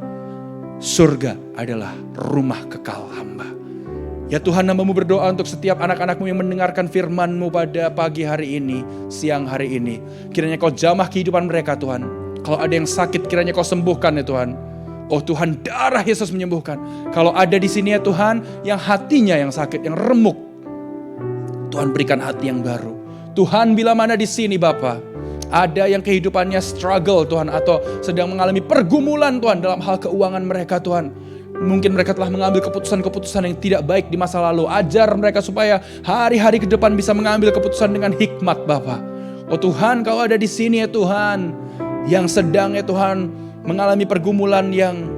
surga adalah rumah kekal hamba. Ya Tuhan, hamba-Mu berdoa untuk setiap anak-anak-Mu yang mendengarkan firman-Mu pada pagi hari ini, siang hari ini. Kiranya Kau jamah kehidupan mereka Tuhan. Kalau ada yang sakit, kiranya Kau sembuhkan ya Tuhan. Oh Tuhan, darah Yesus menyembuhkan. Kalau ada di sini ya Tuhan, yang hatinya yang sakit, yang remuk, Tuhan berikan hati yang baru. Tuhan, bila mana di sini Bapa, ada yang kehidupannya struggle Tuhan, atau sedang mengalami pergumulan Tuhan dalam hal keuangan mereka Tuhan. Mungkin mereka telah mengambil keputusan-keputusan yang tidak baik di masa lalu. Ajar mereka supaya hari-hari ke depan bisa mengambil keputusan dengan hikmat Bapa. Oh Tuhan, Kau ada di sini ya Tuhan, yang sedang ya Tuhan mengalami pergumulan yang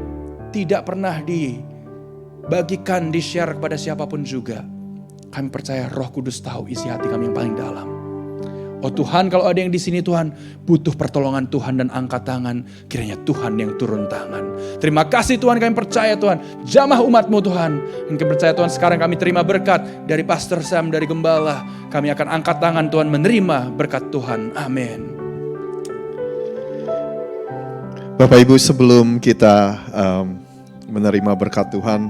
tidak pernah dibagikan, di-share kepada siapapun juga. Kami percaya Roh Kudus tahu isi hati kami yang paling dalam. Oh Tuhan, kalau ada yang di sini Tuhan butuh pertolongan Tuhan dan angkat tangan, kiranya Tuhan yang turun tangan. Terima kasih Tuhan, kami percaya Tuhan, jamah umat-Mu Tuhan. Dan kami percaya Tuhan, sekarang kami terima berkat dari Pastor Sam, dari Gembala. Kami akan angkat tangan Tuhan, menerima berkat Tuhan. Amin. Bapak Ibu, sebelum kita menerima berkat Tuhan,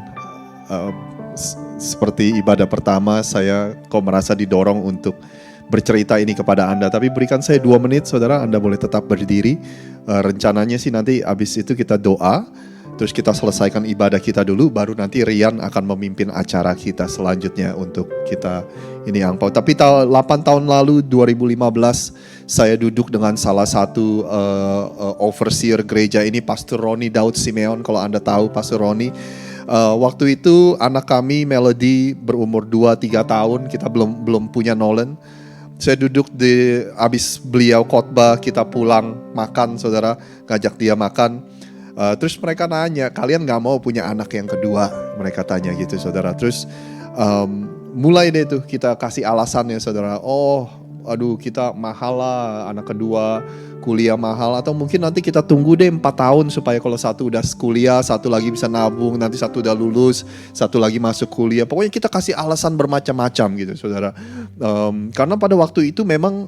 seperti ibadah pertama, saya kok merasa didorong untuk bercerita ini kepada Anda. Tapi berikan saya 2 menit, saudara, Anda boleh tetap berdiri. Rencananya sih nanti habis itu kita doa, terus kita selesaikan ibadah kita dulu, baru nanti Rian akan memimpin acara kita selanjutnya untuk kita ini angpau. Tapi 8 tahun lalu, 2015, saya duduk dengan salah satu overseer gereja ini, Pastor Roni Daud Simeon. Kalau Anda tahu Pastor Roni, waktu itu anak kami Melody berumur 2-3 tahun, kita belum punya Nolan. Saya duduk abis beliau khotbah, kita pulang makan, saudara, ngajak dia makan. Terus mereka nanya, kalian gak mau punya anak yang kedua? Mereka tanya gitu, saudara. Terus mulai deh tuh kita kasih alasannya, saudara. Oh, aduh, kita mahal lah anak kedua, kuliah mahal. Atau mungkin nanti kita tunggu deh 4 tahun supaya kalau satu udah kuliah, satu lagi bisa nabung, nanti satu udah lulus, satu lagi masuk kuliah. Pokoknya kita kasih alasan bermacam-macam gitu, saudara. Karena pada waktu itu memang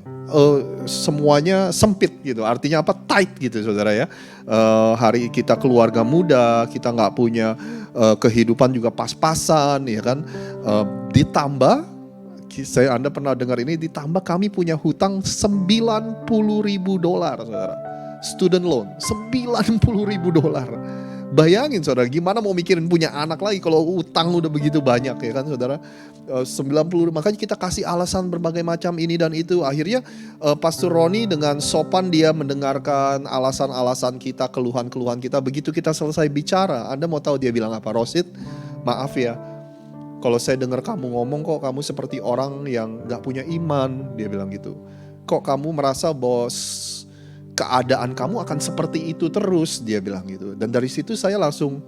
semuanya sempit gitu, artinya apa, tight gitu, saudara ya. Hari kita keluarga muda, kita nggak punya kehidupan juga pas-pasan, ya kan. Ditambah, Anda pernah dengar ini, ditambah kami punya hutang $90.000, saudara. Student loan, $90.000. Bayangin saudara, gimana mau mikirin punya anak lagi kalau utang udah begitu banyak, ya kan saudara. 90, makanya kita kasih alasan berbagai macam ini dan itu. Akhirnya Pastor Roni dengan sopan dia mendengarkan alasan-alasan kita, keluhan-keluhan kita. Begitu kita selesai bicara, Anda mau tahu dia bilang apa? Rosid, maaf ya, kalau saya dengar kamu ngomong kok kamu seperti orang yang gak punya iman, dia bilang gitu. Kok kamu merasa bahwa keadaan kamu akan seperti itu terus, dia bilang gitu. Dan dari situ saya langsung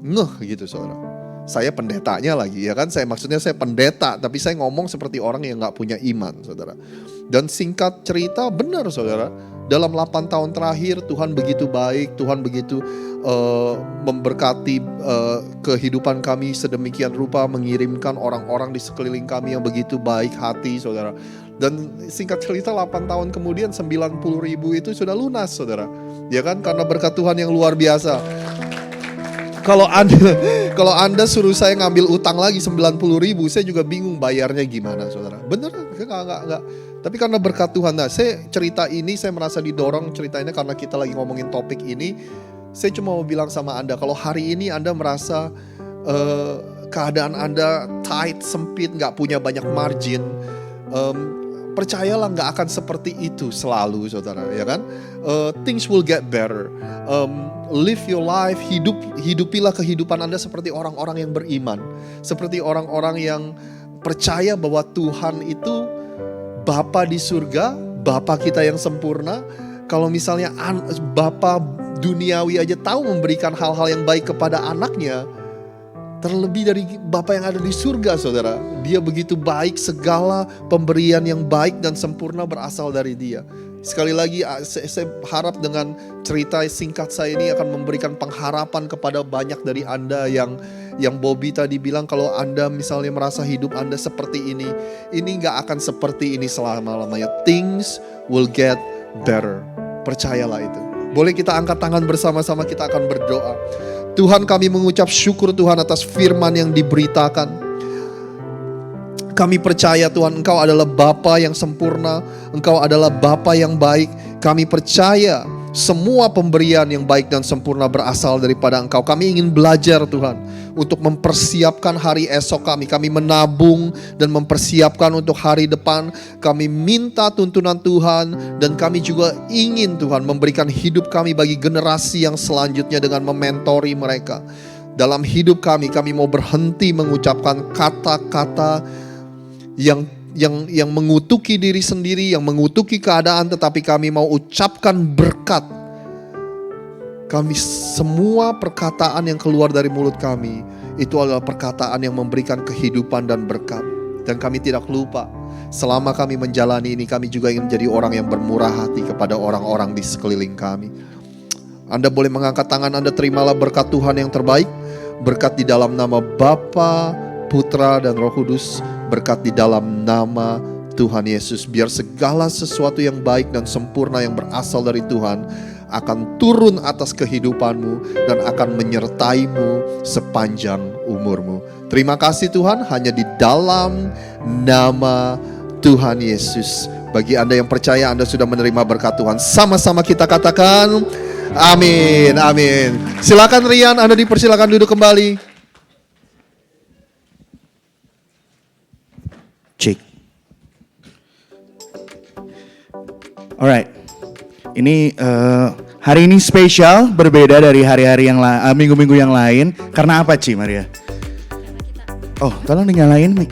ngeh gitu saudara. Saya pendetanya lagi ya kan, maksudnya saya pendeta, tapi saya ngomong seperti orang yang gak punya iman saudara. Dan singkat cerita benar saudara, dalam 8 tahun terakhir Tuhan begitu baik, Tuhan begitu memberkati kehidupan kami sedemikian rupa, mengirimkan orang-orang di sekeliling kami yang begitu baik hati saudara. Dan singkat cerita 8 tahun kemudian 90.000 itu sudah lunas saudara. Ya kan, karena berkat Tuhan yang luar biasa. Kalau anda suruh saya ngambil utang lagi 90.000, saya juga bingung bayarnya gimana saudara. Bener, enggak. Tapi karena berkat Tuhan, nah saya cerita ini, saya merasa didorong cerita ini karena kita lagi ngomongin topik ini. Saya cuma mau bilang sama anda, kalau hari ini anda merasa keadaan anda tight, sempit, gak punya banyak margin, percayalah gak akan seperti itu selalu saudara, ya kan? Things will get better. Live your life, hidupilah kehidupan anda seperti orang-orang yang beriman, seperti orang-orang yang percaya bahwa Tuhan itu Bapa di surga, Bapa kita yang sempurna. Kalau misalnya Bapa duniawi aja tahu memberikan hal-hal yang baik kepada anaknya, terlebih dari Bapa yang ada di surga saudara. Dia begitu baik, segala pemberian yang baik dan sempurna berasal dari Dia. Sekali lagi saya harap dengan cerita singkat saya ini akan memberikan pengharapan kepada banyak dari anda yang Bobby tadi bilang, kalau anda misalnya merasa hidup anda seperti ini gak akan seperti ini selama-lamanya. Things will get better. Percayalah itu. Boleh kita angkat tangan bersama-sama, kita akan berdoa. Tuhan, kami mengucap syukur Tuhan atas firman yang diberitakan. Kami percaya Tuhan, Engkau adalah Bapa yang sempurna, Engkau adalah Bapa yang baik. Kami percaya semua pemberian yang baik dan sempurna berasal daripada Engkau. Kami ingin belajar Tuhan untuk mempersiapkan hari esok kami. Kami menabung dan mempersiapkan untuk hari depan. Kami minta tuntunan Tuhan, dan kami juga ingin Tuhan memberikan hidup kami bagi generasi yang selanjutnya dengan mementori mereka. Dalam hidup kami mau berhenti mengucapkan kata-kata yang mengutuki diri sendiri, yang mengutuki keadaan, tetapi kami mau ucapkan berkat. Kami semua perkataan yang keluar dari mulut kami itu adalah perkataan yang memberikan kehidupan dan berkat. Dan kami tidak lupa, selama kami menjalani ini, kami juga ingin menjadi orang yang bermurah hati kepada orang-orang di sekeliling kami. Anda boleh mengangkat tangan Anda, terimalah berkat Tuhan yang terbaik. Berkat di dalam nama Bapa, Putra dan Roh Kudus, berkat di dalam nama Tuhan Yesus. Biar segala sesuatu yang baik dan sempurna yang berasal dari Tuhan akan turun atas kehidupanmu dan akan menyertaimu sepanjang umurmu. Terima kasih Tuhan, hanya di dalam nama Tuhan Yesus. Bagi Anda yang percaya, Anda sudah menerima berkat Tuhan. Sama-sama kita katakan amin, amin. Silakan Rian, Anda dipersilakan duduk kembali. Cek. Alright. Ini hari ini spesial, berbeda dari hari-hari yang minggu-minggu yang lain. Karena apa, Ci Maria? Oh, tolong dinyalain mic.